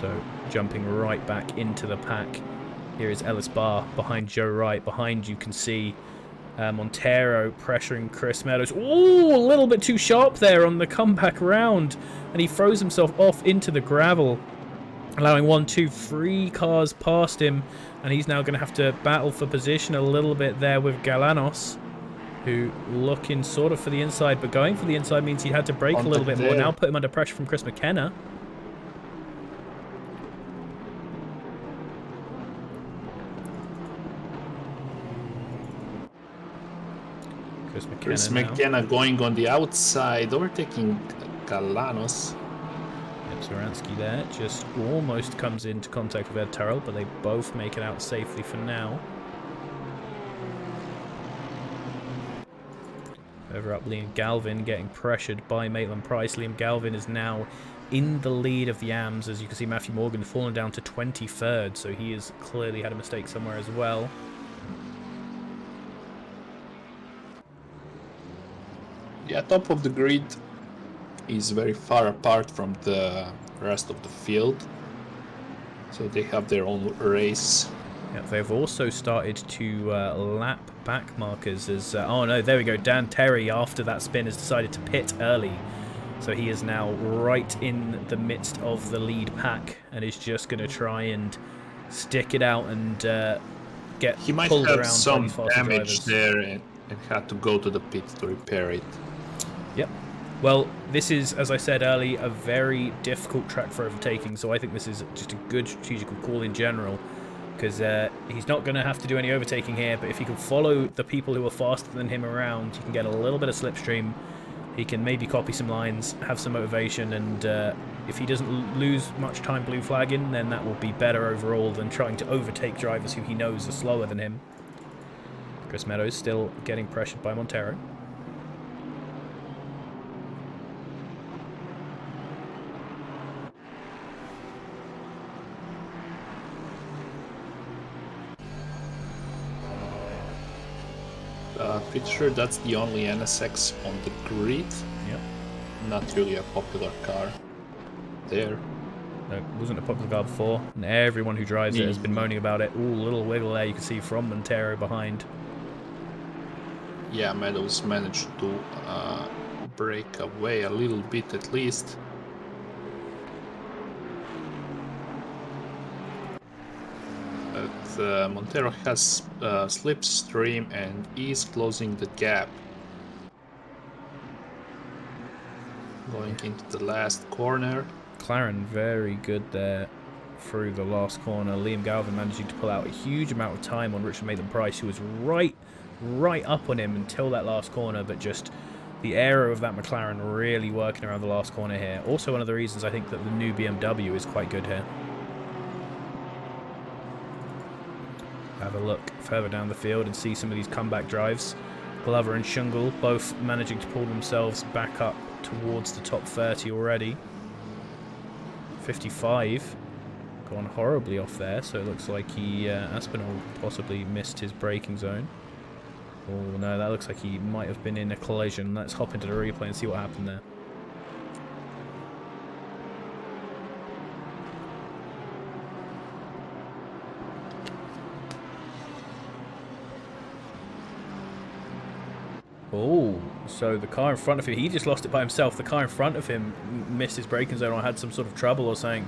So jumping right back into the pack. Here is Ellis Barr behind Joe Wright. Behind you can see Montero pressuring Chris Meadows. Ooh, a little bit too sharp there on the comeback round. And he throws himself off into the gravel, allowing 1, 2, 3 cars past him. And he's now going to have to battle for position a little bit there with Galanos, who looking sort of for the inside. But going for the inside means he had to brake a little bit more. Now put him under pressure from Chris McKenna. Chris McKenna going on the outside, overtaking Galanos. Zaransky there just almost comes into contact with Ed Terrell, but they both make it out safely for now. Over up, Liam Galvin getting pressured by Maitland Price. Liam Galvin is now in the lead of the AMs. As you can see, Matthew Morgan fallen down to 23rd, so he has clearly had a mistake somewhere as well. Yeah, top of the grid is very far apart from the rest of the field, so they have their own race. Yep, they've also started to lap back markers as... oh no, there we go. Dan Terry, after that spin, has decided to pit early. So he is now right in the midst of the lead pack and is just going to try and stick it out and get He might pulled have around some by these faster damage drivers. there and had to go to the pit to repair it. Yep. Well, this is, as I said early, a very difficult track for overtaking, so I think this is just a good strategical call in general, because he's not going to have to do any overtaking here, but if he can follow the people who are faster than him around, he can get a little bit of slipstream, he can maybe copy some lines, have some motivation, and if he doesn't lose much time blue flagging, then that will be better overall than trying to overtake drivers who he knows are slower than him. Chris Meadows still getting pressured by Montero. Pretty sure that's the only NSX on the grid. Yep. Not really a popular car there. No, it wasn't a popular car before, and everyone who drives it has been moaning about it. Ooh, little wiggle there you can see from Montero behind. Yeah, Meadows managed to break away a little bit at least. But Montero has slipstream and is closing the gap. Going into the last corner. McLaren very good there through the last corner. Liam Galvin managing to pull out a huge amount of time on Richard Maitland Price, who was right up on him until that last corner, but just the aero of that McLaren really working around the last corner here. Also one of the reasons I think that the new BMW is quite good here. Have a look further down the field and see some of these comeback drives. Glover and Shungle both managing to pull themselves back up towards the top 30 already. 55 gone horribly off there, so it looks like Aspinall possibly missed his braking zone. Oh no, that looks like he might have been in a collision. Let's hop into the replay and see what happened there. Oh, so the car in front of him, he just lost it by himself. The car in front of him missed his braking zone or had some sort of trouble or something,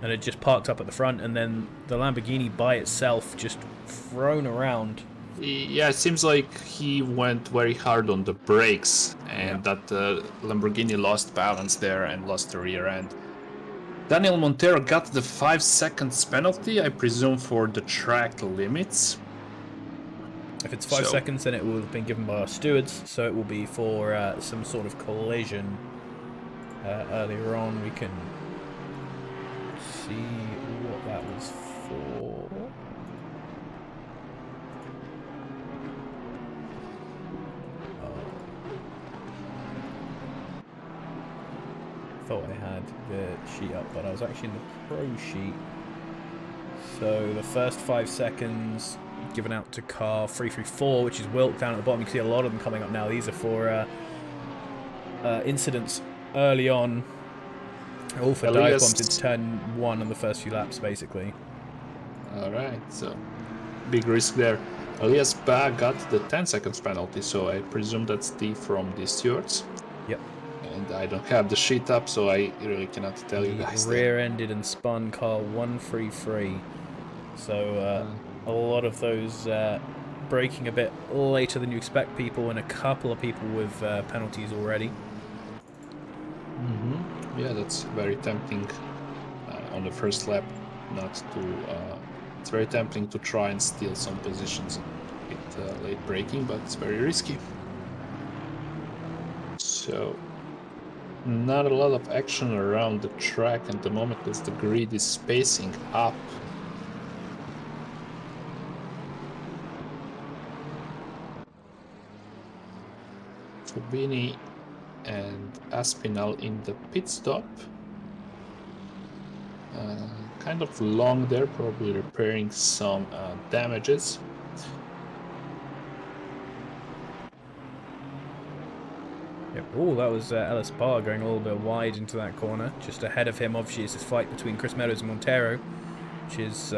and it just parked up at the front, and then the Lamborghini by itself just thrown around. Yeah, it seems like he went very hard on the brakes, and that Lamborghini lost balance there and lost the rear end. Daniel Montero got the 5 seconds penalty, I presume, for the track limits. If it's 5 seconds, then it will have been given by our stewards, so it will be for some sort of collision earlier on. We can see what that was for. Thought I had the sheet up, but I was actually in the pro sheet. So the first 5 seconds given out to car 334, which is Wilk down at the bottom. You can see a lot of them coming up now. These are for incidents early on, all for dive bombs into turn 1 on the first few laps, basically. Alright, so big risk there. Elias Ba got the 10 seconds penalty, so I presume that's from the stewards. Yep. And I don't have the sheet up, so I really cannot tell you guys. Rear-ended and spun car 133. So a lot of those braking a bit later than you expect people, and a couple of people with penalties already. Yeah, that's very tempting on the first lap not to... it's very tempting to try and steal some positions with late braking, but it's very risky. So not a lot of action around the track at the moment as the grid is spacing up. Fubini and Aspinall in the pit stop. Kind of long there, probably repairing some damages. Yep. Oh, that was Ellis Barr going a little bit wide into that corner. Just ahead of him, obviously, is this fight between Chris Meadows and Montero, which is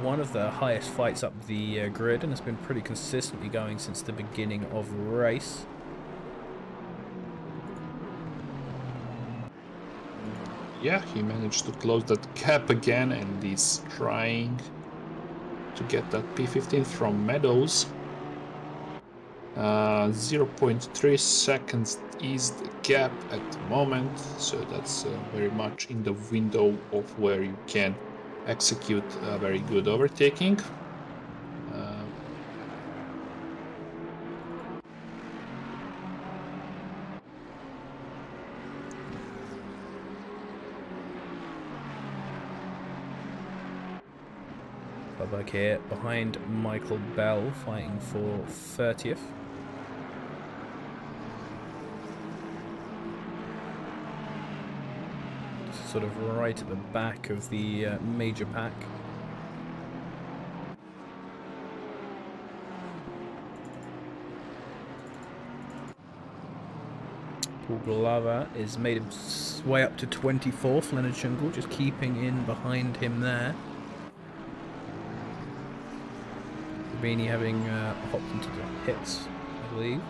one of the highest fights up the grid, and it's been pretty consistently going since the beginning of the race. Yeah, he managed to close that gap again and is trying to get that P15 from Meadows. 0.3 seconds is the gap at the moment, so that's very much in the window of where you can execute a very good overtaking. Back here behind Michael Bell, fighting for 30th. Sort of right at the back of the major pack. Paul Glava is made his way up to 24th. Leonard Schunkel just keeping in behind him there. Rubini having hopped into the pits, I believe.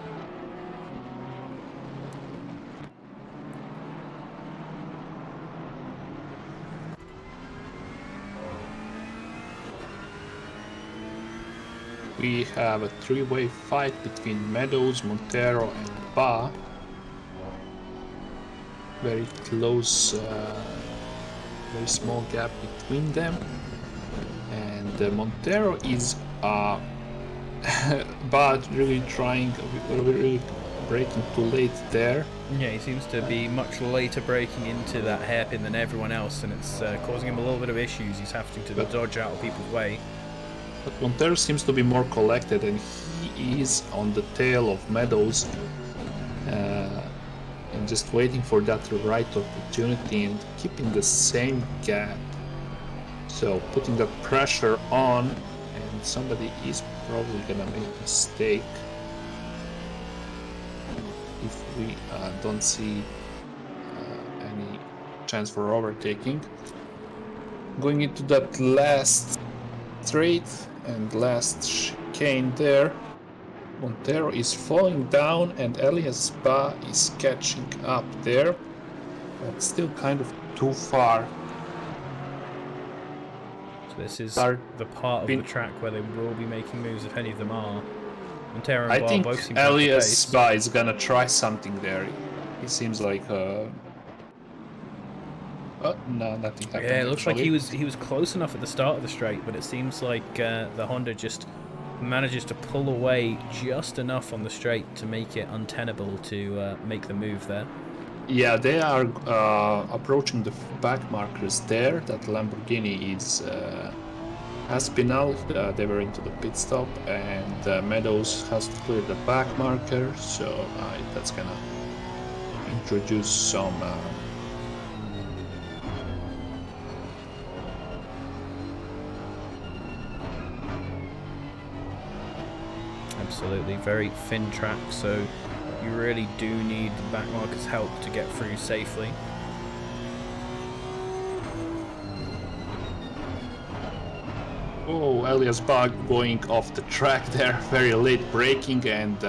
We have a three-way fight between Meadows, Montero and Ba. Very close, very small gap between them. And Montero is but really trying, really braking too late there. Yeah, he seems to be much later braking into that hairpin than everyone else, and it's causing him a little bit of issues. He's having to dodge out of people's way. But Montero seems to be more collected, and he is on the tail of Meadows and just waiting for that right opportunity and keeping the same gap. So putting that pressure on, and somebody is probably gonna make a mistake if we don't see any chance for overtaking. Going into that last straight and last chicane there, Montero is falling down and Elias Ba is catching up there, but still kind of too far. This is the part of the track where they will be making moves, if any of them are. Montero and Bar both seem to have the Elias pace. Ba is gonna try something there. He seems like oh, no, nothing happened. Yeah, it looks actually. like he was close enough at the start of the straight, but it seems like the Honda just manages to pull away just enough on the straight to make it untenable to make the move there. Yeah, they are approaching the back markers there. That Lamborghini is Aspinall. They were into the pit stop, and Meadows has to clear the back marker, so that's gonna introduce some absolutely very thin track, so you really do need the back marker's help to get through safely. Oh, Elias Ba going off the track there, very late braking and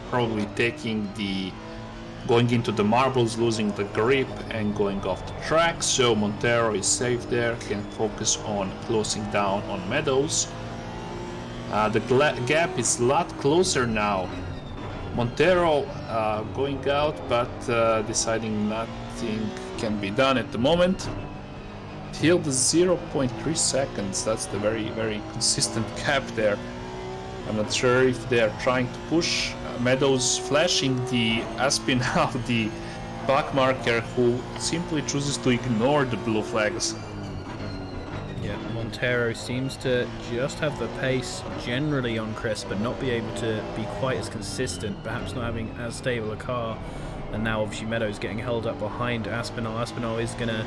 probably going into the marbles, losing the grip and going off the track. So Montero is safe there, can focus on closing down on Meadows. The gap is a lot closer now. Montero going out, but deciding nothing can be done at the moment. Till the 0.3 seconds, that's the very, very consistent gap there. I'm not sure if they are trying to push Meadows flashing the Aspin out the back marker, who simply chooses to ignore the blue flags. Yeah, Montero seems to just have the pace generally on Chris, but not be able to be quite as consistent, perhaps not having as stable a car. And now obviously Meadows getting held up behind Aspinall. Aspinall is going to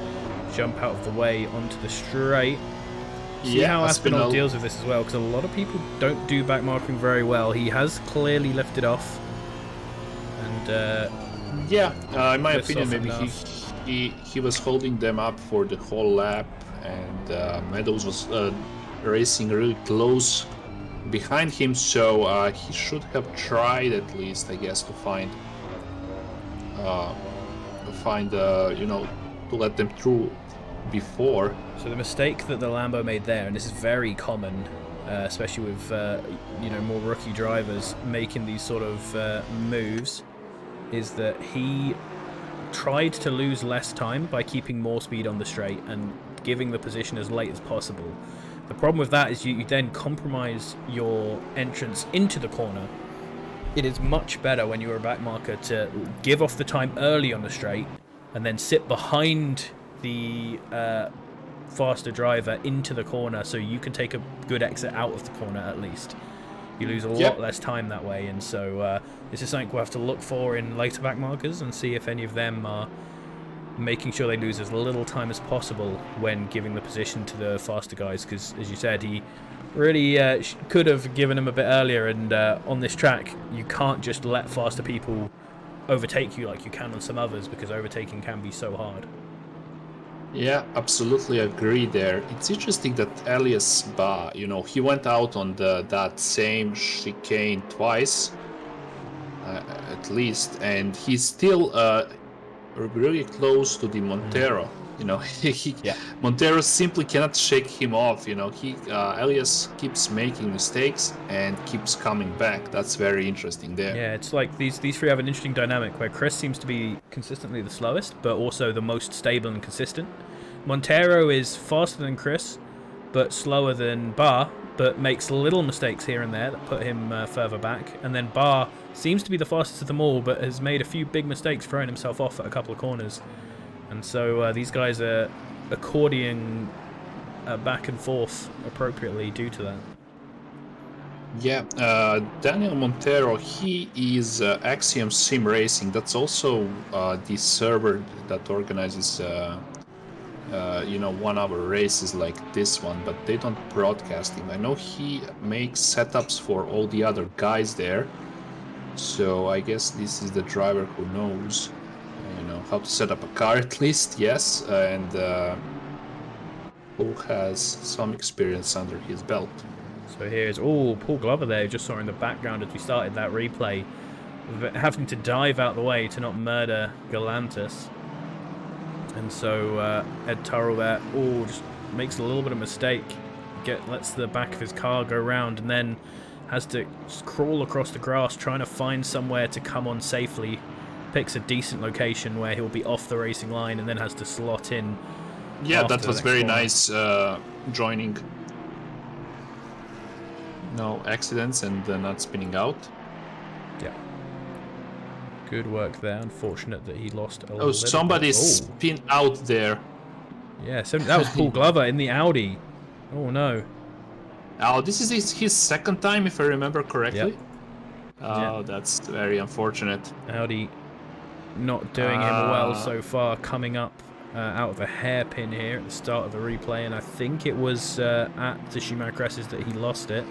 jump out of the way onto the straight. See how Aspinall deals with this as well, because a lot of people don't do back marking very well. He has clearly lifted off. And in my opinion, maybe he was holding them up for the whole lap, and Meadows was racing really close behind him, so he should have tried at least, I guess, to find to let them through before. So the mistake that the Lambo made there, and this is very common, especially with more rookie drivers making these sort of moves, is that he tried to lose less time by keeping more speed on the straight and giving the position as late as possible. The problem with that is you then compromise your entrance into the corner. It is much better when you're a back marker to give off the time early on the straight and then sit behind the faster driver into the corner so you can take a good exit out of the corner at least. You lose a lot less time that way, and so this is something we'll have to look for in later back markers and see if any of them are making sure they lose as little time as possible when giving the position to the faster guys, because as you said, he really could have given him a bit earlier, and on this track you can't just let faster people overtake you like you can on some others, because overtaking can be so hard. Yeah, absolutely agree there. It's interesting that Elias Ba, he went out on that same chicane twice, at least, and he's still really close to the Montero. Montero simply cannot shake him off. Elias keeps making mistakes and keeps coming back. That's very interesting there. Yeah, it's like these three have an interesting dynamic where Chris seems to be consistently the slowest, but also the most stable and consistent. Montero is faster than Chris, but slower than Bar, but makes little mistakes here and there that put him further back. And then Bar seems to be the fastest of them all, but has made a few big mistakes, throwing himself off at a couple of corners. And so these guys are accordioning back and forth appropriately due to that. Yeah, Daniel Montero, he is Axiom Sim Racing. That's also the server that organizes 1 hour races like this one, but they don't broadcast him. I know he makes setups for all the other guys there, so I guess this is the driver who knows how to set up a car at least, yes, and who has some experience under his belt. So here's Paul Glover there, just saw in the background as we started that replay, having to dive out the way to not murder Galantis. And so Ed Turrell there, just makes a little bit of mistake, lets the back of his car go round, and then has to crawl across the grass trying to find somewhere to come on safely. Picks a decent location where he'll be off the racing line and then has to slot in. Yeah, that was very nice joining. No accidents and not spinning out. Yeah. Good work there. Unfortunate that he lost a little bit. Oh, somebody spin out there. Yeah, so that was Paul Glover in the Audi. Oh, no. Oh, this is his second time, if I remember correctly. Yep. Oh, that's very unfortunate. Audi not doing him well so far, coming up out of a hairpin here at the start of the replay, and I think it was at the Schumacher-Cresses that he lost it.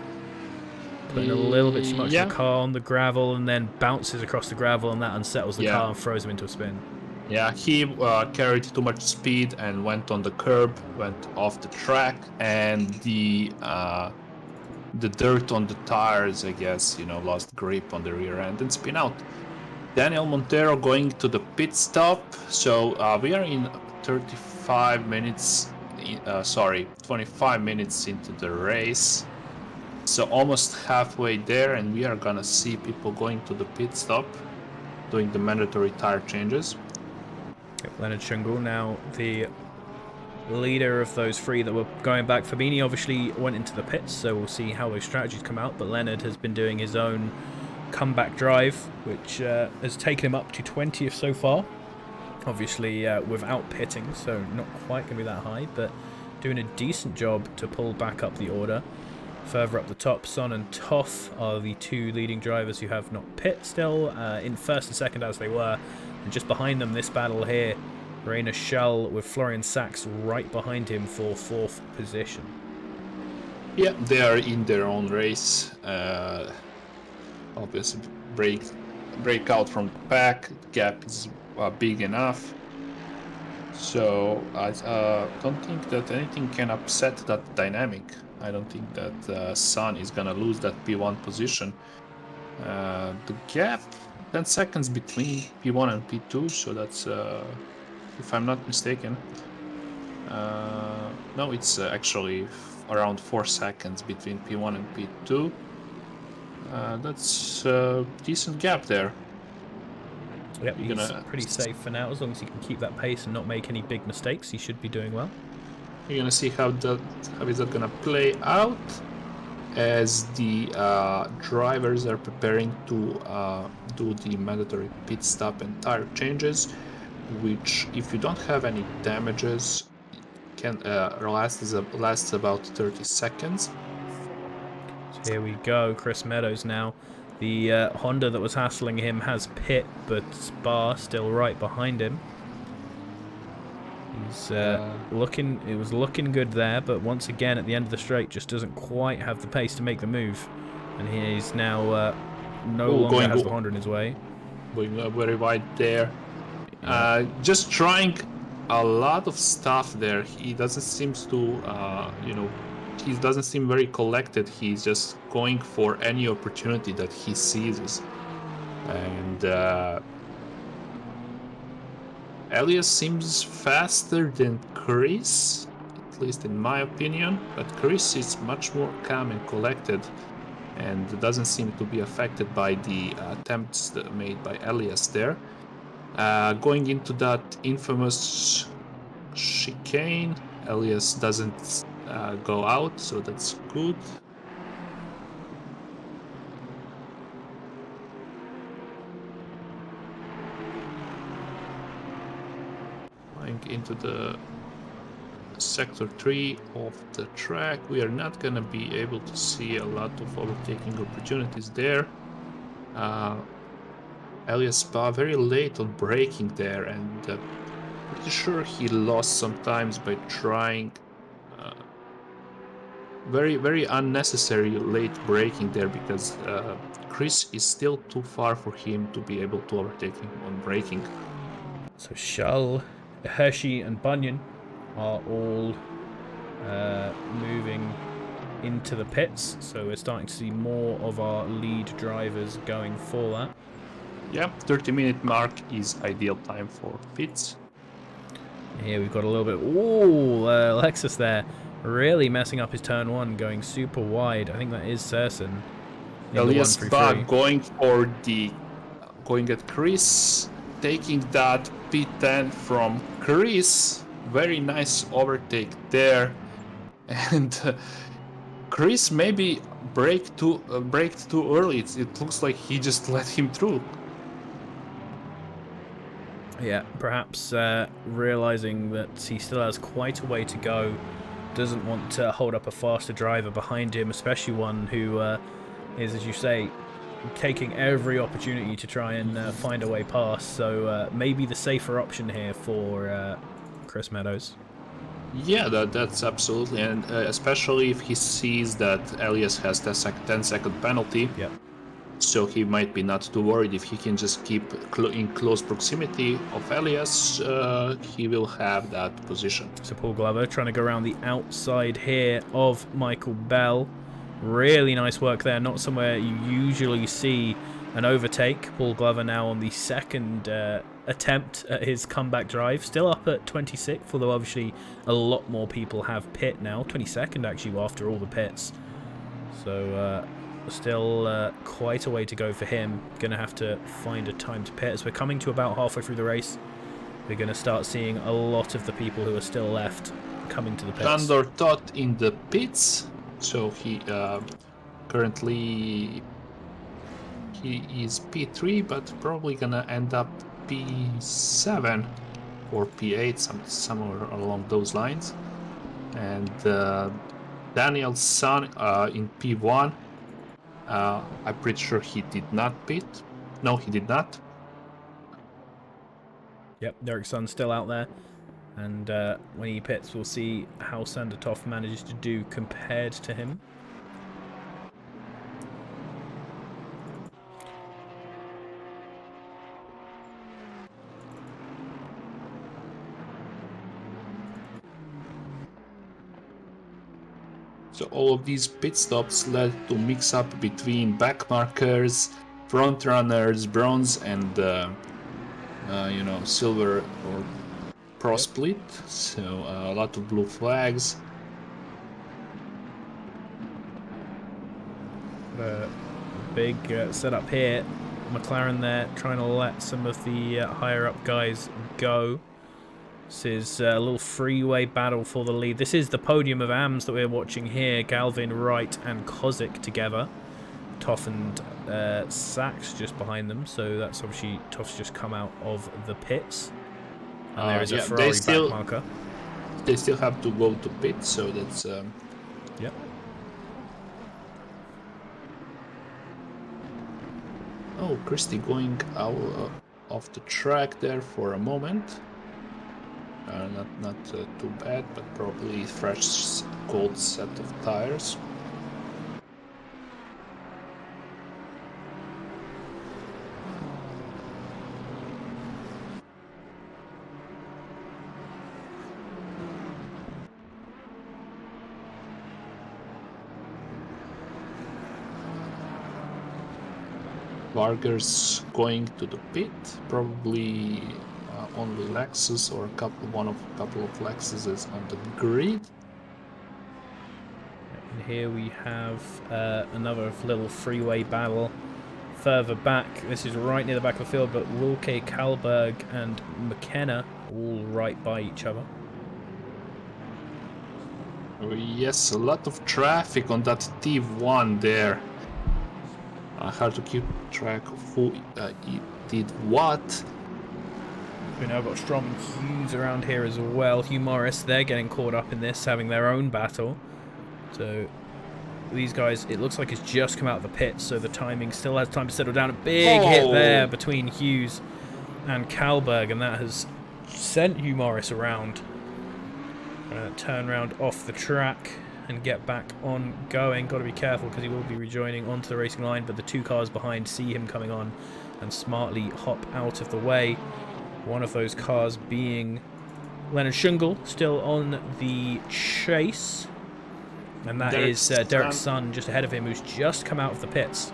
Putting a little bit too much of the car on the gravel and then bounces across the gravel, and that unsettles the car and throws him into a spin. Yeah, he carried too much speed and went on the curb, went off the track, and the dirt on the tires, I guess, lost grip on the rear end and spin out. Daniel Montero going to the pit stop. So we are in 25 minutes into the race. So almost halfway there, and we are gonna see people going to the pit stop, doing the mandatory tire changes. Leonard Schungel now the leader of those three that were going back. Fabini obviously went into the pits, so we'll see how those strategies come out, but Leonard has been doing his own comeback drive, which has taken him up to 20th so far. Obviously, without pitting, so not quite going to be that high, but doing a decent job to pull back up the order. Further up the top, Son and Toff are the two leading drivers who have not pit still, in first and second as they were. And just behind them, this battle here, Rainer Schall with Florian Sachs right behind him for 4th position. Yeah, they are in their own race. Obviously, break out from the pack. The gap is big enough. So I don't think that anything can upset that dynamic. I don't think that Sun is gonna lose that P1 position. The gap, 10 seconds between P1 and P2, so that's, if I'm not mistaken, no, it's actually around 4 seconds between P1 and P2. That's a decent gap there. Yep, he's pretty safe for now. As long as he can keep that pace and not make any big mistakes, he should be doing well. You're gonna see how is that gonna play out as the drivers are preparing to do the mandatory pit stop and tire changes, which, if you don't have any damages, can lasts about 30 seconds. So here we go, Chris Meadows now. The Honda that was hassling him has pit, but Spa still right behind him. He's looking. It was looking good there, but once again at the end of the straight, just doesn't quite have the pace to make the move. And he's now no longer has the Honda in his way. Going very wide there. Yeah. Just trying a lot of stuff there. He doesn't seem to, he doesn't seem very collected. He's just going for any opportunity that he seizes. And Elias seems faster than Chris, at least in my opinion, but Chris is much more calm and collected and doesn't seem to be affected by the attempts made by Elias there. Going into that infamous chicane, Elias doesn't go out, so that's good. Going into the sector 3 of the track, we are not gonna be able to see a lot of overtaking opportunities there. Elias Spa very late on braking there, and pretty sure he lost sometimes by trying very unnecessary late braking there, because Chris is still too far for him to be able to overtake him on braking. So Schall, Hershey and Bunyan are all moving into the pits, so we're starting to see more of our lead drivers going for that. Yeah, 30-minute mark is ideal time for pits. Here we've got a little bit. Ooh, Lexus there, really messing up his turn 1, going super wide. I think that is Serson. Elias Spa going at Chris, taking that P10 from Chris. Very nice overtake there, and Chris maybe braked too early. It looks like he just let him through. Yeah, perhaps realizing that he still has quite a way to go, doesn't want to hold up a faster driver behind him, especially one who is, as you say, taking every opportunity to try and find a way past. So maybe the safer option here for Chris Meadows. Yeah, that's absolutely, and especially if he sees that Elias has 10-second penalty. Yep. So he might be not too worried. If he can just keep in close proximity of Elias, he will have that position. So Paul Glover trying to go around the outside here of Michael Bell. Really nice work there. Not somewhere you usually see an overtake. Paul Glover now on the second attempt at his comeback drive. Still up at 26th, although obviously a lot more people have pit now. 22nd actually after all the pits. So still quite a way to go for him. Gonna have to find a time to pit. As we're coming to about halfway through the race, we're gonna start seeing a lot of the people who are still left coming to the pits. Sandor Todt in the pits, so he currently he is P3, but probably gonna end up P7 or P8, somewhere along those lines. And Daniel's son in P1, I'm pretty sure he did not pit. No, he did not. Yep, Derek's son's still out there. And when he pits, we'll see how Sandertoff manages to do compared to him. So all of these pit stops led to mix up between back markers, front runners, bronze, and silver or pro split. So a lot of blue flags. A big setup here. McLaren there trying to let some of the higher up guys go. This is a little freeway battle for the lead. This is the podium of AMS that we're watching here. Galvin, Wright and Kozik together. Toff and Sachs just behind them. So that's obviously Toff's just come out of the pits. And there is a Ferrari back marker. They still have to go to pit, so that's... Yep. Oh, Christie going out off the track there for a moment. Not too bad, but probably fresh, cold set of tires. Vargas going to the pit, probably only Lexus or a couple of Lexuses on the grid. And here we have another little freeway battle further back. This is right near the back of the field, but Wilke, Kalberg and McKenna all right by each other. Oh, yes, a lot of traffic on that T1 there. Hard to keep track of who did what. We now got Strom and Hughes around here as well. Hugh Morris, they're getting caught up in this, having their own battle. So these guys, it looks like it's just come out of the pits, so the timing still has time to settle down. A big hit there between Hughes and Kalberg, and that has sent Hugh Morris around. Turn around off the track and get back on going. Got to be careful because he will be rejoining onto the racing line, but the two cars behind see him coming on and smartly hop out of the way. One of those cars being Leonard Schungel, still on the chase. And that is Derek's son just ahead of him, who's just come out of the pits.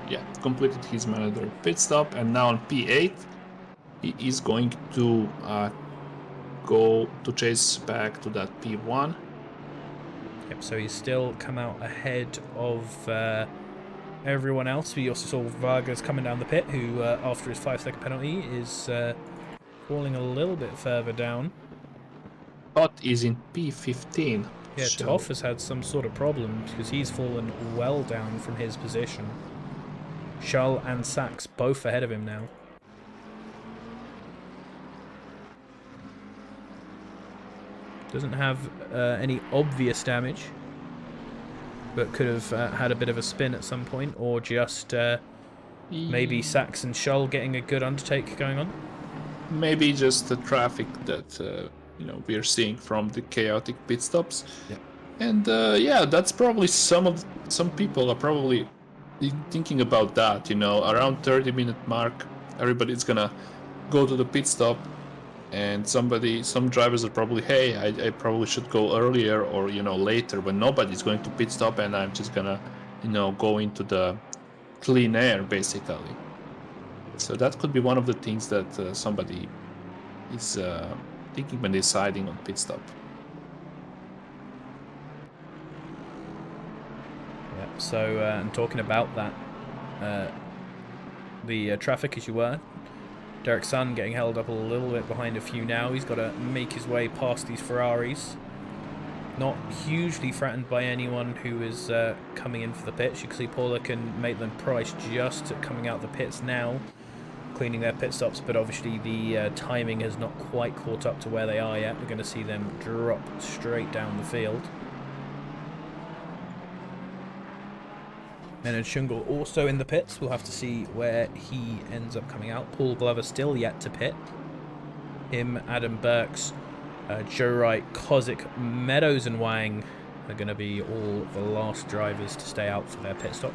Yeah, completed his mandatory pit stop, and now on P8, he is going to go to chase back to that P1. Yep, so he's still come out ahead of everyone else. We also saw Vargas coming down the pit, who, after his 5-second penalty, is falling a little bit further down. Todd is in P15. Yeah, so Toff has had some sort of problem, because he's fallen well down from his position. Schull and Sachs both ahead of him now. Doesn't have any obvious damage, but could have had a bit of a spin at some point, or just maybe Sachs and Schull getting a good undertake going on. Maybe just the traffic that we're seeing from the chaotic pit stops. Yep. And yeah, that's probably some people are probably thinking about that. Around 30-minute mark, everybody's gonna go to the pit stop. And some drivers are probably, hey, I probably should go earlier or later when nobody's going to pit stop, and I'm just gonna go into the clean air basically. So that could be one of the things that somebody is thinking when deciding on pit stop. Yeah. So and talking about that, the traffic as you were. Derek's son getting held up a little bit behind a few now. He's got to make his way past these Ferraris. Not hugely threatened by anyone who is coming in for the pits. You can see Pollock and Maitland Price just coming out the pits now, cleaning their pit stops, but obviously the timing has not quite caught up to where they are yet. We're going to see them drop straight down the field. And Shungle also in the pits. We'll have to see where he ends up coming out. Paul Glover still yet to pit. Him, Adam Burks, Joe Wright, Kozik, Meadows and Wang are going to be all the last drivers to stay out for their pit stop.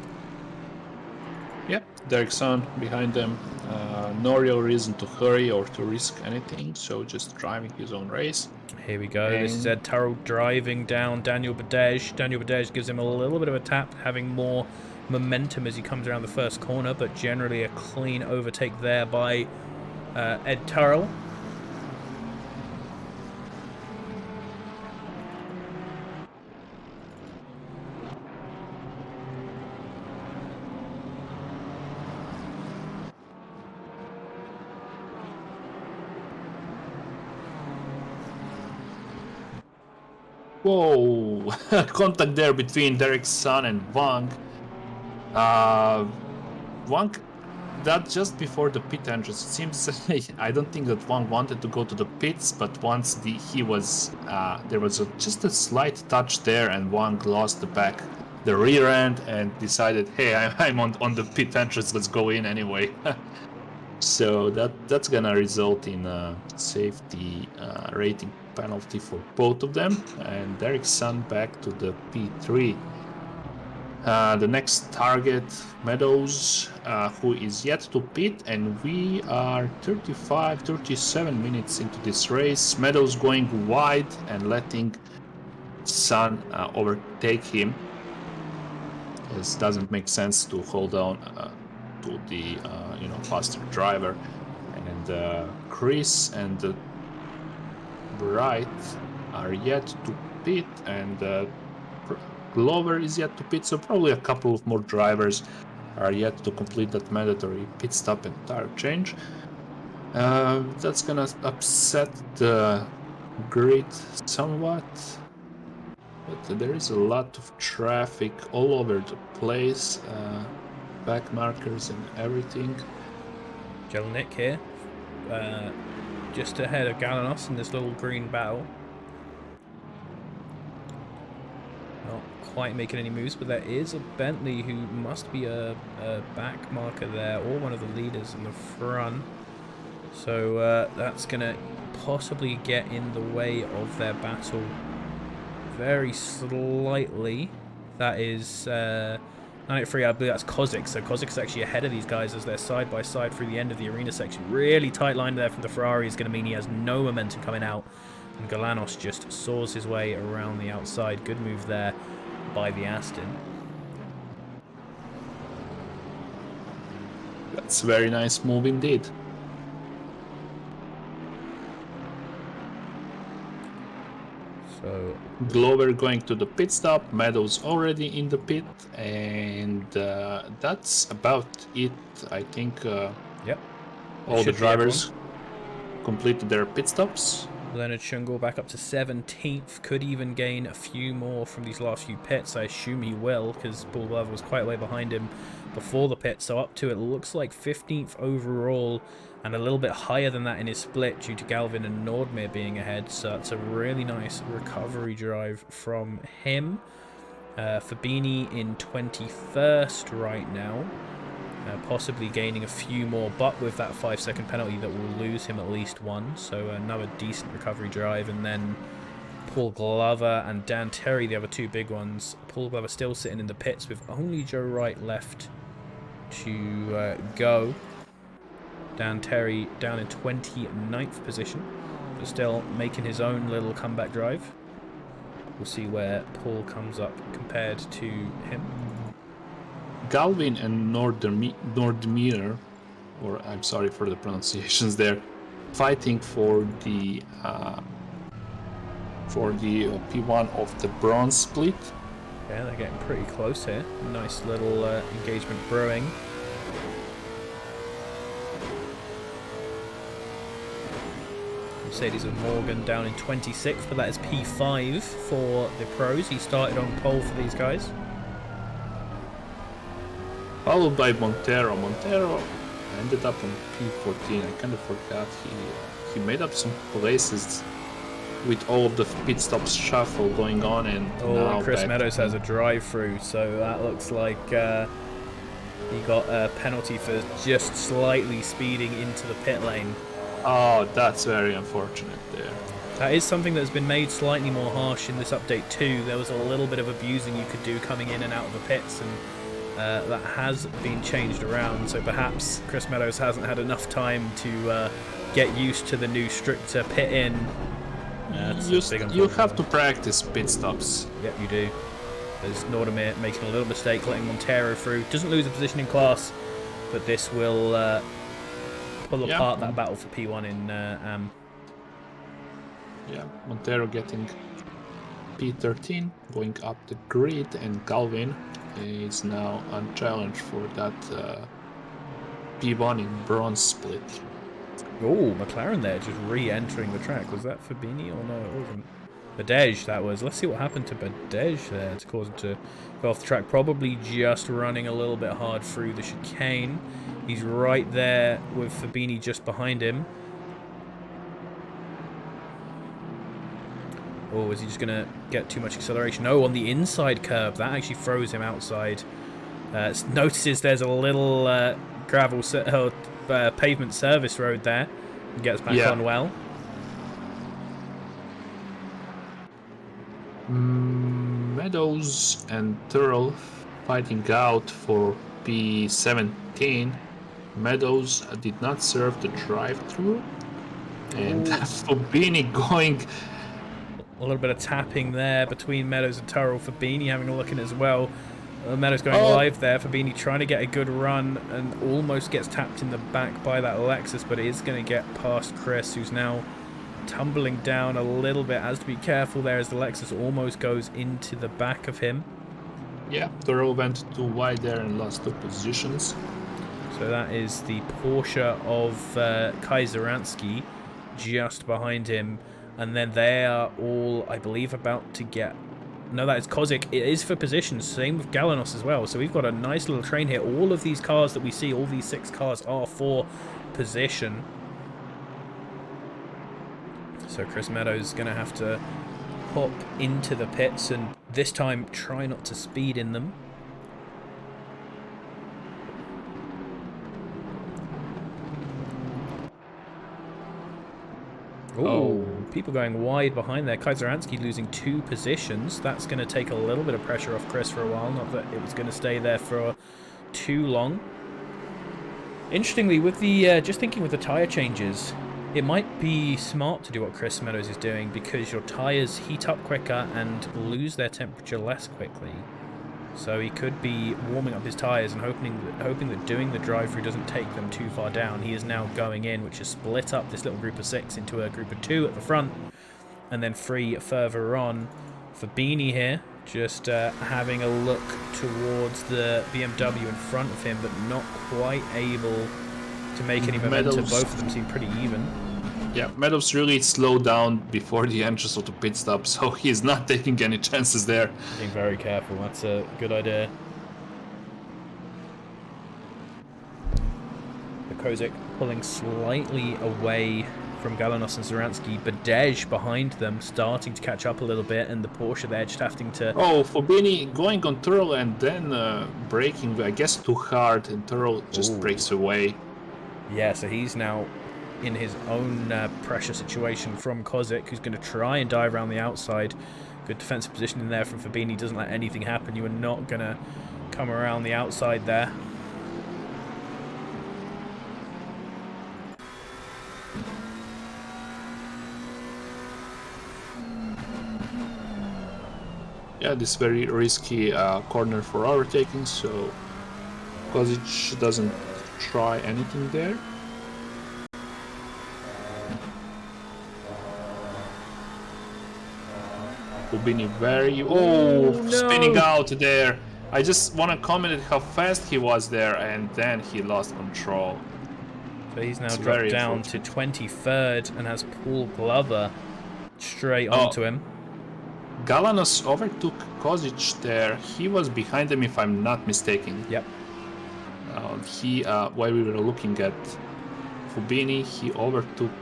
Yep, Derek's on behind them. No real reason to hurry or to risk anything, so just driving his own race. Here we go. This is Ed Turrell driving down Daniel Badej. Daniel Badej gives him a little bit of a tap, having more momentum as he comes around the first corner, but generally a clean overtake there by Ed Turrell. Whoa! Contact there between Derek's son and Wang. Wang, that just before the pit entrance. It seems I don't think that Wang wanted to go to the pits, but once there was just a slight touch there, and Wang lost the rear end, and decided, hey, I'm on the pit entrance. Let's go in anyway. So that's gonna result in a safety rating penalty for both of them, and Derek's son back to the P3. The next target, Meadows, who is yet to pit, and we are 37 minutes into this race. Meadows going wide and letting Son overtake him. It doesn't make sense to hold on to the faster driver. And Chris and Bright are yet to pit, and Glover is yet to pit, so probably a couple of more drivers are yet to complete that mandatory pit stop and tire change. That's gonna upset the grid somewhat, but there is a lot of traffic all over the place, back markers and everything. Jelinek here, just ahead of Galanos in this little green battle. Not quite making any moves, but there is a Bentley who must be a back marker there, or one of the leaders in the front. So that's going to possibly get in the way of their battle very slightly. That is 93, I believe that's Kozik. So Kozik's actually ahead of these guys as they're side by side through the end of the arena section. Really tight line there from the Ferrari is going to mean he has no momentum coming out. And Galanos just saws his way around the outside. Good move there by the Aston. That's a very nice move indeed. So Glover going to the pit stop, Meadows already in the pit, and that's about it. I think yep, all the drivers completed their pit stops. Leonard Shungle back up to 17th, could even gain a few more from these last few pits. I assume he will, because Paul Glover was quite way behind him before the pit, so up to it looks like 15th overall, and a little bit higher than that in his split due to Galvin and Nordmir being ahead. So that's a really nice recovery drive from him. Fabini in 21st right now, possibly gaining a few more, but with that 5-second penalty that will lose him at least one. So another decent recovery drive. And then Paul Glover and Dan Terry, the other two big ones. Paul Glover still sitting in the pits with only Joe Wright left to go. Dan Terry down in 29th position, but still making his own little comeback drive. We'll see where Paul comes up compared to him. Galvin and Nordmir, or I'm sorry for the pronunciations there, fighting for the P1 of the bronze split. Yeah, they're getting pretty close here. Nice little engagement brewing. Mercedes of Morgan down in 26th, but that is P5 for the pros. He started on pole for these guys. Followed by Montero. Montero ended up on P14. I kind of forgot he made up some places with all of the pit stop shuffle going on, and now Chris Meadows has a drive-through, so that looks like he got a penalty for just slightly speeding into the pit lane. Oh, that's very unfortunate there. That is something that's been made slightly more harsh in this update too. There was a little bit of abusing you could do coming in and out of the pits, and that has been changed around. So perhaps Chris Meadows hasn't had enough time to get used to the new stricter pit in. You have to practice pit stops. Yep, you do. There's Nordemir making a little mistake, letting Montero through. Doesn't lose a position in class, but this will pull apart that battle for P1 in AM. Yeah, Montero getting P13, going up the grid, and Calvin is now unchallenged for that P1 in bronze split. Oh, McLaren there just re-entering the track. Was that Fabini or no? It wasn't. Badej, that was. Let's see what happened to Badej there to cause him to go off the track. Probably just running a little bit hard through the chicane. He's right there with Fabini just behind him. Oh, is he just going to get too much acceleration? Oh, on the inside curb. That actually throws him outside. Notices there's a little pavement service road there. He gets back on well. Meadows and Turrell fighting out for P17. Meadows did not serve the drive-through, and Fabini going. A little bit of tapping there between Meadows and Turrell. Fabini having a look in as well. Meadows going live there. Fabini trying to get a good run and almost gets tapped in the back by that Lexus, but it is going to get past Chris, who's now tumbling down a little bit. Has to be careful there as the Lexus almost goes into the back of him. Yeah, Turrell went too wide there and lost 2 positions. So that is the Porsche of Kaiseransky just behind him. And then they are all, I believe, about to get... No, that is Kozik. It is for position. Same with Galanos as well. So we've got a nice little train here. All of these cars that we see, all these 6 cars are for position. So Chris Meadows is going to have to hop into the pits and this time try not to speed in them. Oh, people going wide behind there. Kaiseransky losing 2 positions. That's going to take a little bit of pressure off Chris for a while. Not that it was going to stay there for too long. Interestingly, with the just thinking with the tyre changes, it might be smart to do what Chris Meadows is doing because your tyres heat up quicker and lose their temperature less quickly. So he could be warming up his tyres and hoping that doing the drive-through doesn't take them too far down. He is now going in, which has split up this little group of 6 into a group of 2 at the front, and then 3 further on. Fabini here, just having a look towards the BMW in front of him, but not quite able to make any momentum. Both of them seem pretty even. Yeah, Meadows really slowed down before the entrance of the pit stop, so he's not taking any chances there. Being very careful, that's a good idea. The Kozik pulling slightly away from Galanos and Zaransky. Badej behind them, starting to catch up a little bit, and the Porsche there just having to... Oh, Fabini going on Turrell and then braking, I guess, too hard, and Turrell just breaks away. Yeah, so he's now in his own pressure situation from Kozik, who's going to try and dive around the outside. Good defensive position in there from Fabini. Doesn't let anything happen. You are not going to come around the outside there. Yeah, this very risky corner for overtaking, so Kozic doesn't try anything there. Fabini very... Oh, no. Spinning out there. I just want to comment how fast he was there, and then he lost control. So he's now It's dropped very down to unfortunate. 23rd and has Paul Glover straight onto him. Galanos overtook Kozic there. He was behind him, if I'm not mistaken. Yep. While we were looking at Fubini, he overtook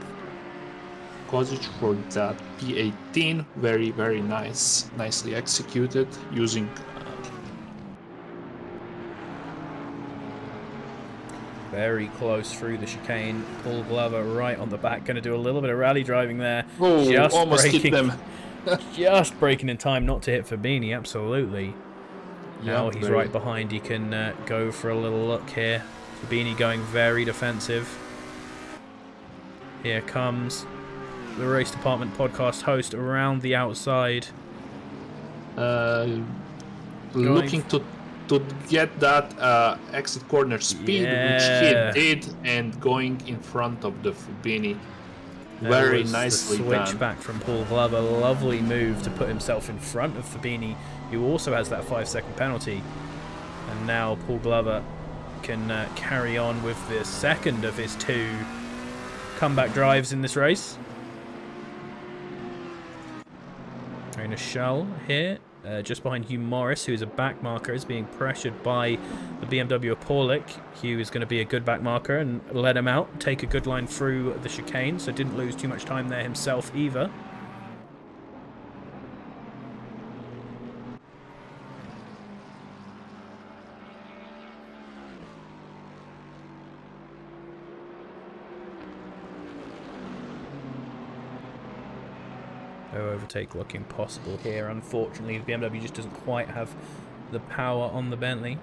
Kozic for that P18. Very, very nice. Nicely executed using... Very close through the chicane. Paul Glover right on the back. Going to do a little bit of rally driving there. almost hit them. Just breaking in time not to hit Fabini, absolutely. Now Yep, he's right behind. He can go for a little look here. Fabini going very defensive. Here comes the Race Department podcast host around the outside. Looking to get that exit corner speed, which he did, and going in front of the Fubini. Very nicely the done. switch back from Paul Glover. Lovely move to put himself in front of Fabini, who also has that 5-second penalty. And now Paul Glover can carry on with the second of his 2 comeback drives in this race. Raina Shull here, just behind Hugh Morris, who is a back marker, is being pressured by the BMW of Paulik. Hugh is going to be a good back marker and let him out, take a good line through the chicane, so didn't lose too much time there himself either. No overtake looking possible here. Unfortunately, the BMW just doesn't quite have the power on the Bentley.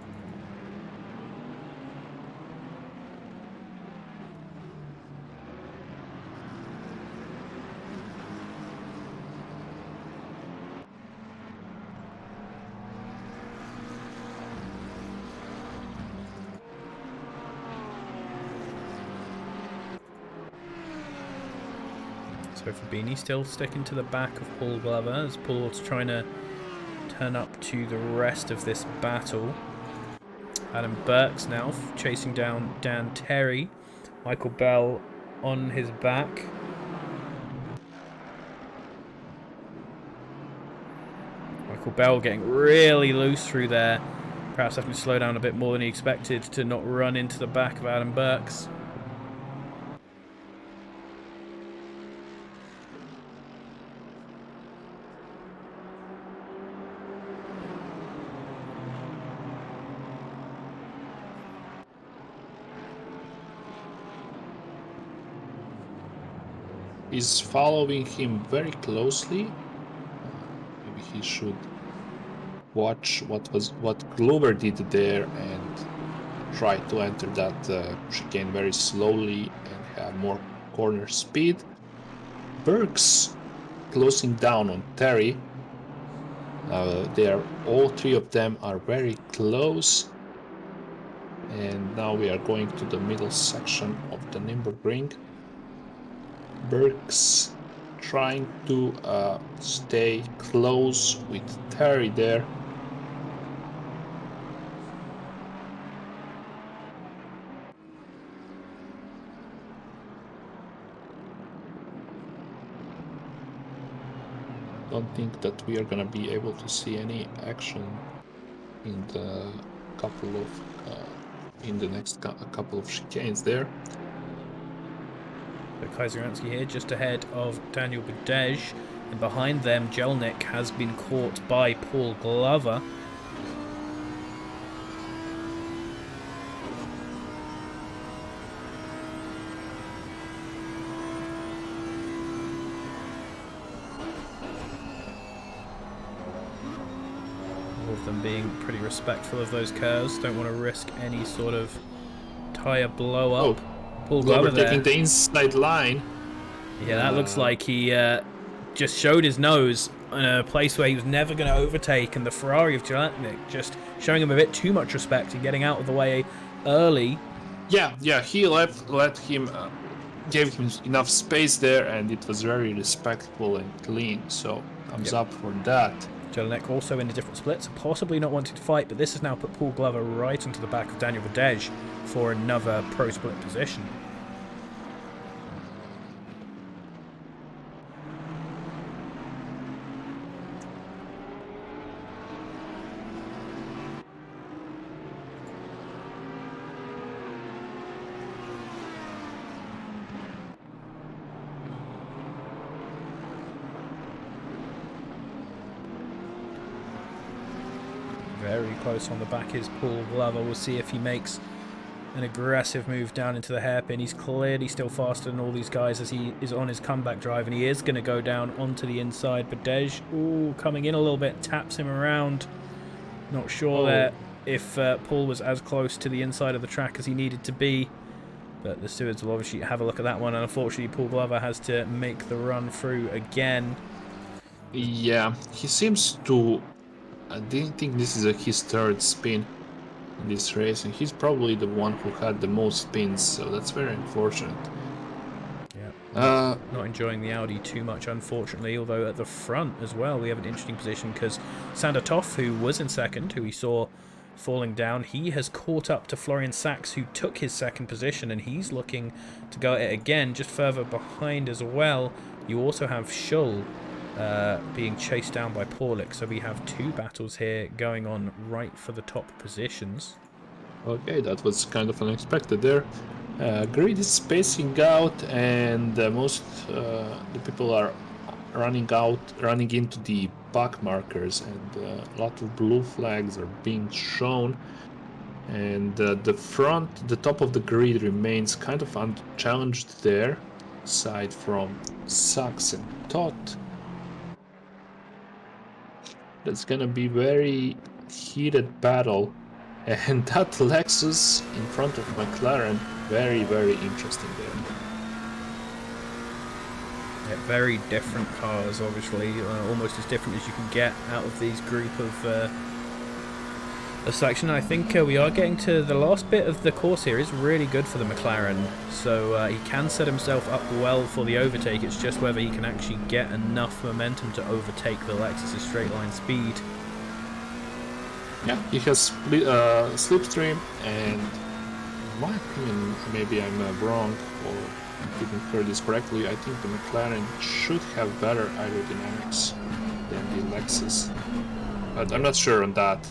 So Fabini still sticking to the back of Paul Glover as Paul's trying to turn up to the rest of this battle. Adam Burks now chasing down Dan Terry. Michael Bell on his back. Michael Bell getting really loose through there. Perhaps having to slow down a bit more than he expected to not run into the back of Adam Burks. Is following him very closely. Maybe he should watch what Glover did there and try to enter that chicane very slowly and have more corner speed. Burks closing down on Terry. All 3 of them are very close. And now we are going to the middle section of the Nurburgring. Burks trying to stay close with Terry there. Don't think that we are gonna be able to see any action in the next couple of chicanes there. Kaiserransky here just ahead of Daniel Budej, and behind them Jelnik has been caught by Paul Glover. All of them being pretty respectful of those curves, don't want to risk any sort of tyre blow up. Oh. Paul Glover taking the inside line. Yeah, that looks like he just showed his nose in a place where he was never going to overtake, and the Ferrari of Jelnik just showing him a bit too much respect and getting out of the way early. Yeah, he let him, gave him enough space there, and it was very respectful and clean, so thumbs up for that. Jelnik also in a different split, so possibly not wanting to fight, but this has now put Paul Glover right onto the back of Daniel Budej for another pro split position. Very close on the back is Paul Glover. We'll see if he makes an aggressive move down into the hairpin. He's clearly still faster than all these guys as he is on his comeback drive, and he is going to go down onto the inside. Badej, ooh, coming in a little bit, taps him around. Not sure there if Paul was as close to the inside of the track as he needed to be. But the stewards will obviously have a look at that one, and unfortunately Paul Glover has to make the run through again. Yeah, he seems to... I didn't think this is his third spin in this race, and he's probably the one who had the most spins, so that's very unfortunate. Yeah, not enjoying the Audi too much, unfortunately, although at the front as well we have an interesting position because Sander Toff, who was in second, who we saw falling down, he has caught up to Florian Sachs, who took his second position, and he's looking to go at it again just further behind as well. You also have Schull being chased down by Paulik, so we have two battles here going on right for the top positions. Okay, that was kind of unexpected there. Grid is spacing out, and most the people are running into the back markers, and a lot of blue flags are being shown. And the top of the grid remains kind of unchallenged there, aside from Sachs and Todt. That's gonna be very heated battle. And that Lexus in front of McLaren, very, very interesting there. Yeah, very different cars, obviously, almost as different as you can get out of these group of section. I think we are getting to the last bit of the course here. Is really good for the McLaren, so he can set himself up well for the overtake. It's just whether he can actually get enough momentum to overtake the Lexus's straight line speed. Yeah, he has slipstream, and in my opinion, maybe I'm wrong or didn't hear this correctly. I think the McLaren should have better aerodynamics than the Lexus, but I'm not sure on that.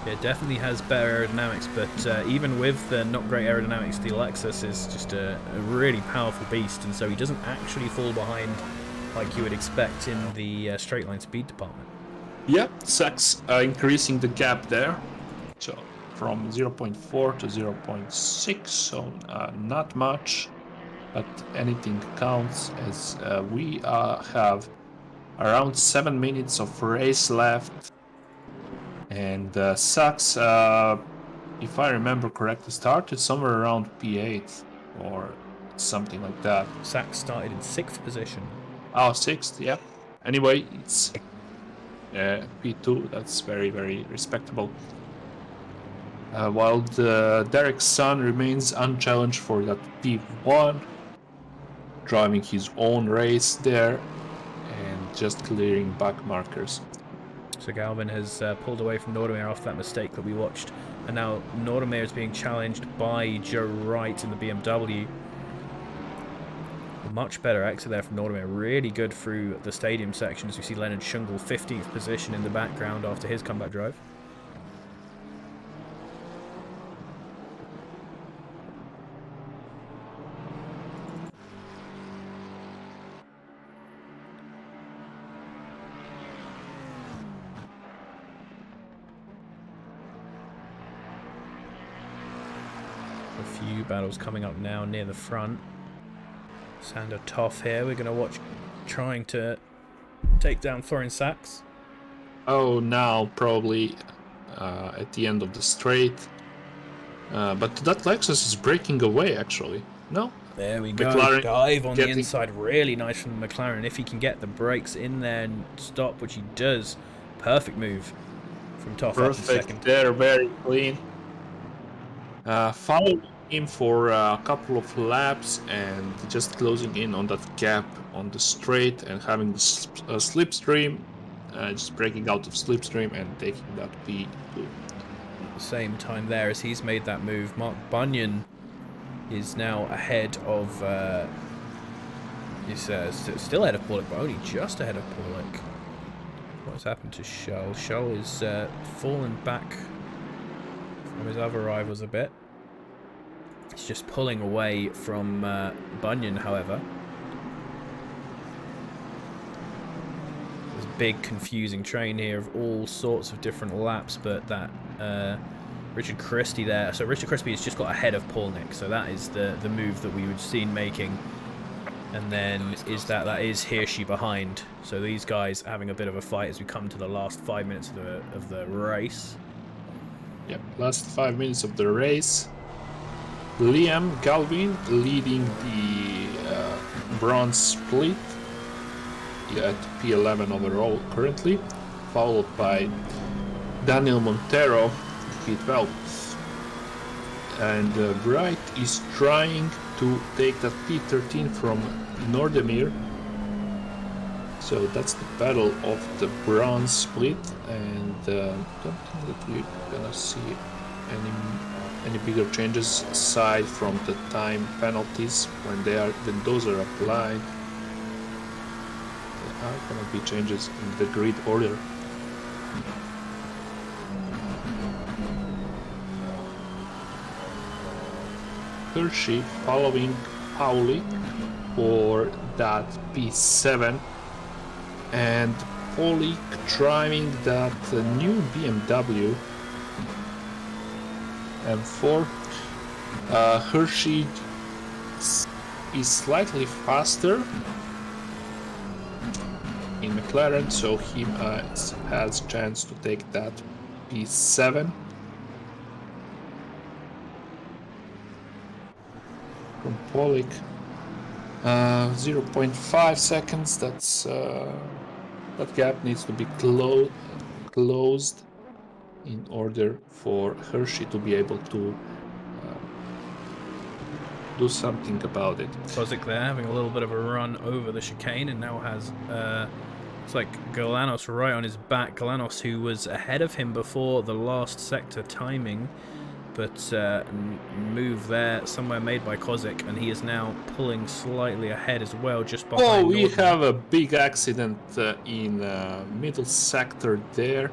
Yeah, it definitely has better aerodynamics, but even with the not great aerodynamics, the Lexus is just a really powerful beast, and so he doesn't actually fall behind like you would expect in the straight line speed department. Yeah, Sachs increasing the gap there, so from 0.4 to 0.6, so not much, but anything counts, as we have around 7 minutes of race left, and Sachs, if I remember correctly, started somewhere around P8 or something like that. Sachs started in 6th position. Oh, 6th, yeah. Anyway, it's P2, that's very, very respectable. While Derek's son remains unchallenged for that P1, driving his own race there and just clearing back markers. So Galvin has pulled away from Noordermeer after that mistake that we watched, and now Noordermeer is being challenged by Joe Wright in the BMW. A much better exit there from Noordermeer, really good through the stadium section as we see Leonard Schungel 15th position in the background after his comeback drive. A few battles coming up now near the front. Sander Toff here, we're going to watch trying to take down Florian Sachs. Oh, now probably at the end of the straight. But that Lexus is breaking away, actually. No? There we go. McLaren dive on the inside. Really nice from the McLaren. If he can get the brakes in there and stop, which he does. Perfect move from Toff. Perfect there, very clean. Following him for a couple of laps and just closing in on that gap on the straight and having the slipstream, just breaking out of slipstream and taking that P2. At the same time there, as he's made that move, Mark Bunyan is now ahead of... he's still ahead of Paulik, but only just ahead of Paulik. What's happened to Schull? Schull is fallen back from his other rivals a bit. He's just pulling away from Bunyan, however. As big confusing train here of all sorts of different laps, but that Richard Christie there. So Richard Christie has just got ahead of Paul Nick, so that is the move that we would seen making. And then that is Hirschi behind. So these guys are having a bit of a fight as we come to the last 5 minutes of the race. Yep, last 5 minutes of the race. Liam Galvin leading the bronze split at P11 overall currently, followed by Daniel Montero, P12. And Bright is trying to take that P13 from Nordemir. So that's the battle of the bronze split, and don't think that we're gonna see any bigger changes aside from the time penalties when those are applied. There are gonna be changes in the grid order. Hirschi following Pauli for that P7, and Paulik driving that new BMW M4. Hirschi is slightly faster in McLaren, so he has chance to take that P7. From Paulik, 0.5 seconds. That gap needs to be closed in order for Hirschi to be able to do something about it. Kozik there having a little bit of a run over the chicane, and now has it's like Galanos right on his back. Galanos, who was ahead of him before the last sector timing, but move there somewhere made by Kozik, and he is now pulling slightly ahead as well, just behind. Oh, we have a big accident in middle sector there.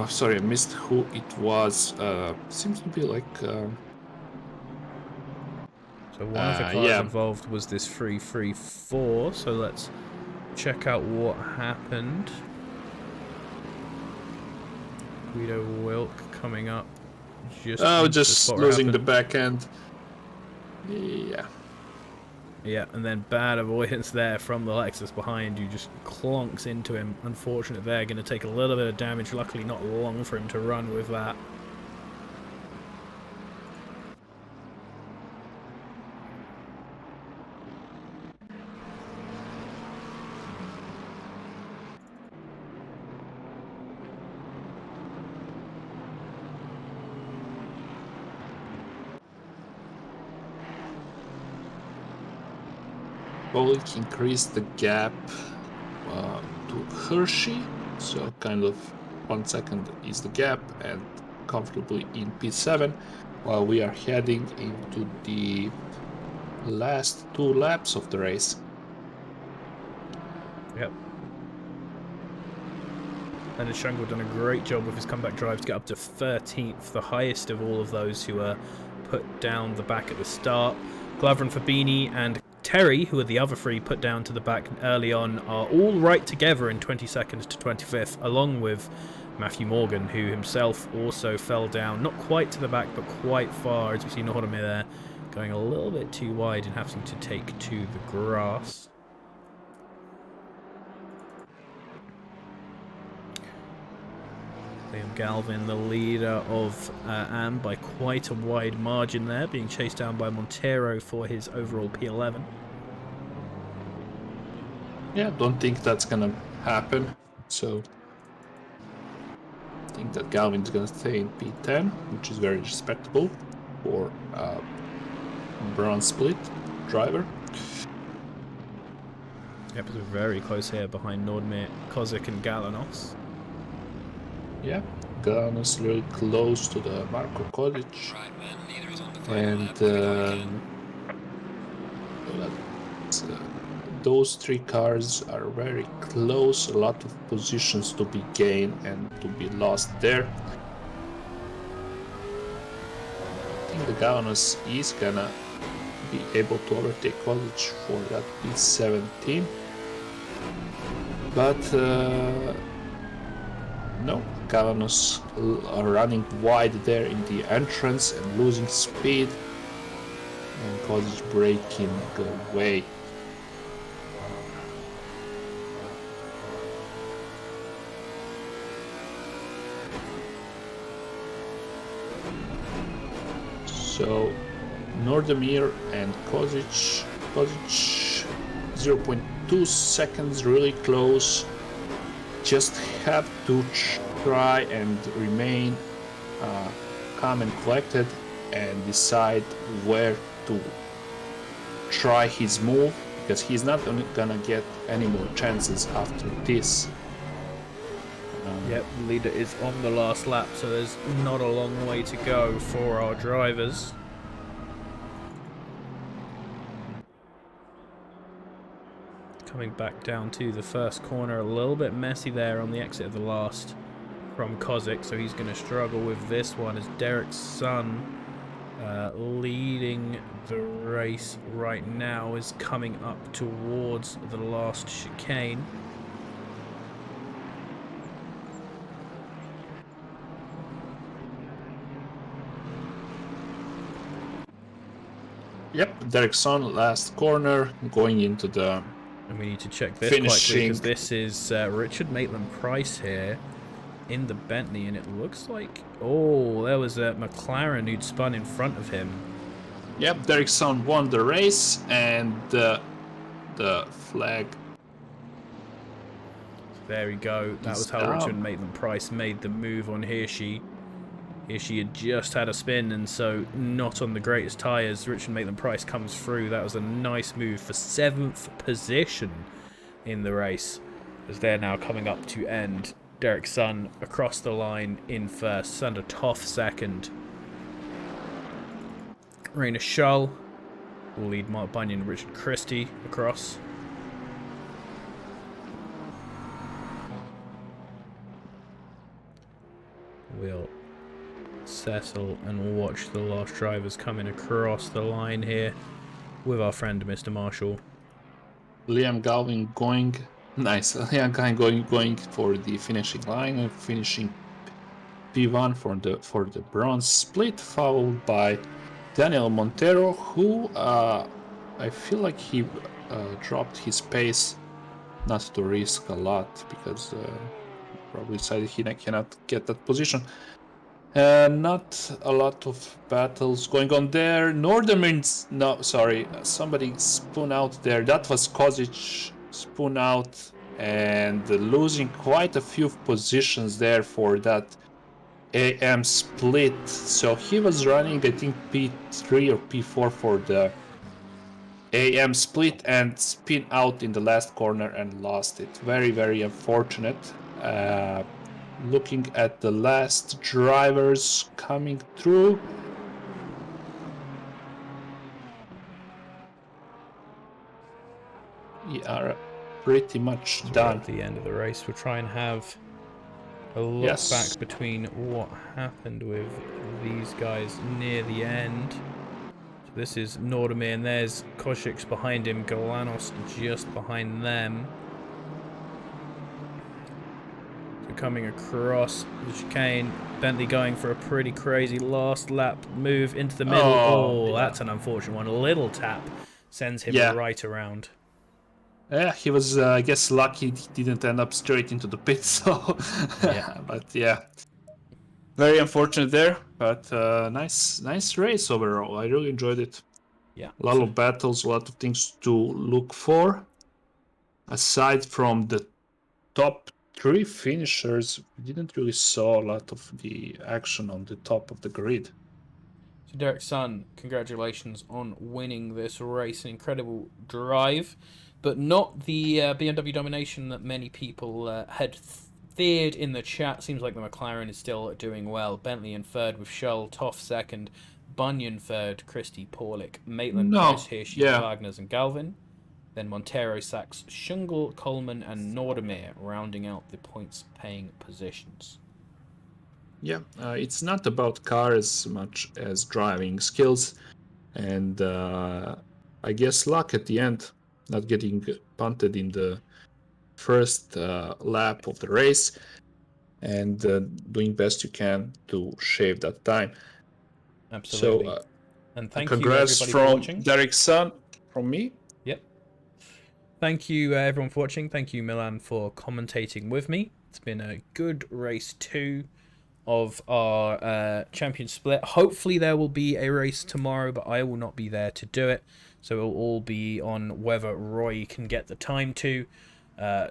Sorry, I missed who it was. Seems to be like. So one of the cars involved was this 334. So let's check out what happened. Guido Wilk coming up. Just losing the back end. Yeah. Yeah, and then bad avoidance there from the Lexus behind you, just clonks into him. Unfortunate there, going to take a little bit of damage. Luckily not long for him to run with that. Paulik increased the gap to Hirschi, so kind of 1 second is the gap, and comfortably in P7, while we are heading into the last 2 laps of the race. Yep. And Shango done a great job with his comeback drive to get up to 13th, the highest of all of those who were put down the back at the start. Glover and Fabini and Terry, who are the other 3 put down to the back early on, are all right together in 22nd to 25th, along with Matthew Morgan, who himself also fell down, not quite to the back, but quite far, as we see Nordemir there, going a little bit too wide and having to take to the grass. Liam Galvin, the leader of AM, by quite a wide margin there, being chased down by Montero for his overall P11. Yeah, don't think that's gonna happen. So I think that Galvin's gonna stay in P10, which is very respectable for bronze split driver. Yep, it's very close here behind Nordemir, Kozik and Galanos. Yeah, Galanos very close to the Marko Kodic. And those 3 cars are very close, a lot of positions to be gained and to be lost there. I think the Galanos is gonna be able to overtake Kodic for that P17. But no, Galanos are running wide there in the entrance and losing speed, and Kozic breaking away. So Nordemir and Kozic 0.2 seconds, really close. Just have to try and remain calm and collected and decide where to try his move, because he's not gonna get any more chances after this. Yep, leader is on the last lap, so there's not a long way to go for our drivers. Coming back down to the first corner, a little bit messy there on the exit of the last from Kozic, so he's going to struggle with this one as Derek's son, leading the race right now, is coming up towards the last chicane. Yep, Derek's son, last corner, going into the And we need to check this finishing. quite quick, because this is Richard Maitland-Price here in the Bentley, and it looks like, oh, there was a McLaren who'd spun in front of him. Yep, Derek's son won the race, and the flag. There we go. That was how Richard Maitland-Price made the move on Hirschi. Hirschi had just had a spin, and so not on the greatest tyres. Richard Maitland-Price comes through. That was a nice move for 7th position in the race, as they're now coming up to end. Derek's son across the line in first. Sander Toff second. Rainer Schull will lead Mark Bunyan and Richard Christie across. We'll settle and watch the last drivers coming across the line here with our friend Mr. Marshall. Liam Galvin going nice. Liam Galvin going for the finishing line and finishing P1 for the bronze split, followed by Daniel Montero, who I feel like he dropped his pace not to risk a lot, because probably decided he cannot get that position. Not a lot of battles going on there. Norderman's, no, sorry, somebody spun out there. That was Kozic spun out and losing quite a few positions there for that AM split. So he was running, I think, P3 or P4 for the AM split and spin out in the last corner and lost it. Very, very unfortunate. Looking at the last drivers coming through. We are pretty much done. At the end of the race, we'll try and have a look back between what happened with these guys near the end. So this is Nordemir, and there's Kozic behind him, Galanos just behind them. So coming across the chicane, Bentley going for a pretty crazy last lap move into the middle. Oh, that's an unfortunate one. A little tap sends him right around. Yeah, he was, I guess, lucky he didn't end up straight into the pit, so... yeah. But yeah, very unfortunate there, but nice race overall. I really enjoyed it. Yeah. A lot of battles, a lot of things to look for. Aside from the top 3 finishers, we didn't really saw a lot of the action on the top of the grid. So Derek's son, congratulations on winning this race. An incredible drive, but not the BMW domination that many people had feared in the chat. Seems like the McLaren is still doing well. Bentley in third with Schull, Toff second, Bunyan third, Christie, Paulik, Maitland, Price, Hirschi, Wagners and Galvin. Then Montero, Sachs, Schungel, Coleman and Nordemir rounding out the points-paying positions. Yeah, it's not about car as much as driving skills, and I guess luck at the end, not getting punted in the first lap of the race and doing best you can to shave that time. Absolutely. So, and thank you congrats everybody for from watching. Derek's son, from me. Yep. Thank you everyone for watching. Thank you Milan for commentating with me. It's been a good race 2 of our champion split. Hopefully there will be a race tomorrow, but I will not be there to do it. So it will all be on whether Roy can get the time to.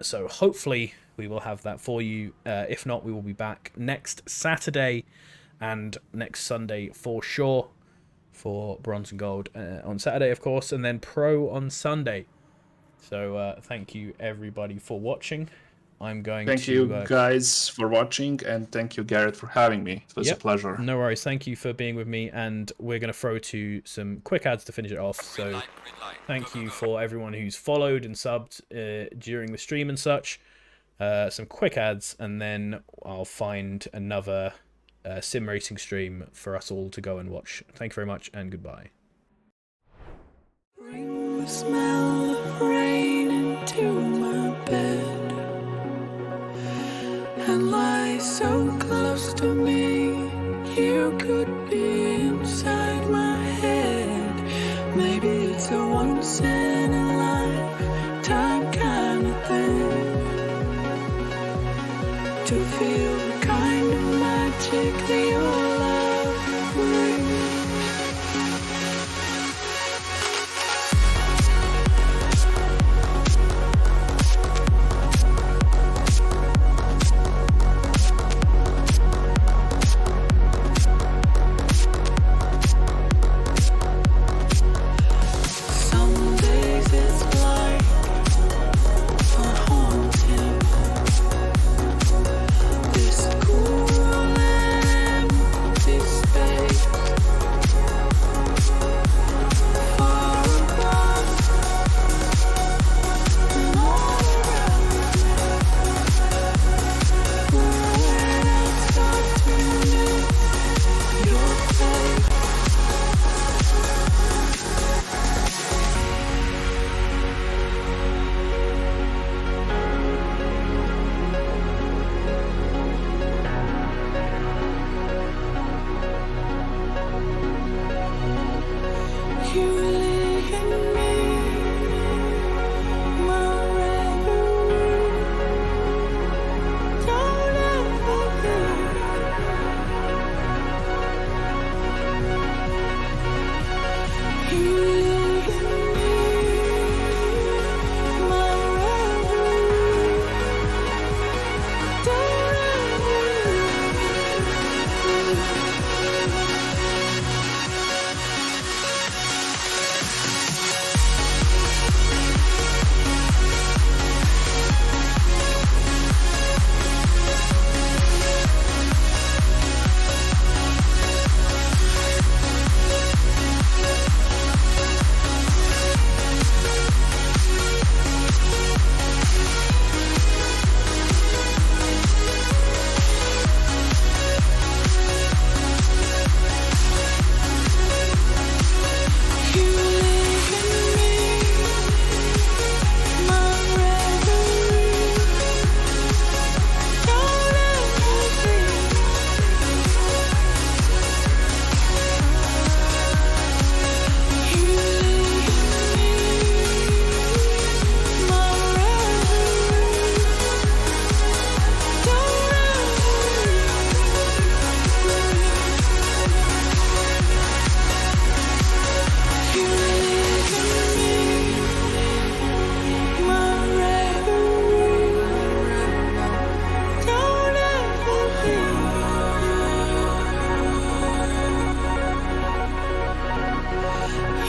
So hopefully we will have that for you. If not, we will be back next Saturday and next Sunday for sure for bronze and gold on Saturday, of course, and then pro on Sunday. So thank you everybody for watching. I'm going Thank to... you guys for watching, and thank you Garrett for having me. It was a pleasure. No worries. Thank you for being with me, and we're going to throw to some quick ads to finish it off. So thank you for everyone who's followed and subbed during the stream and such. Some quick ads, and then I'll find another sim racing stream for us all to go and watch. Thank you very much, and goodbye. Bring the smell of rain into my bed and lie so close to me. You could be inside my head. Maybe it's a once in a lifetime kind of thing to feel the kind of magic that your love brings.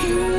You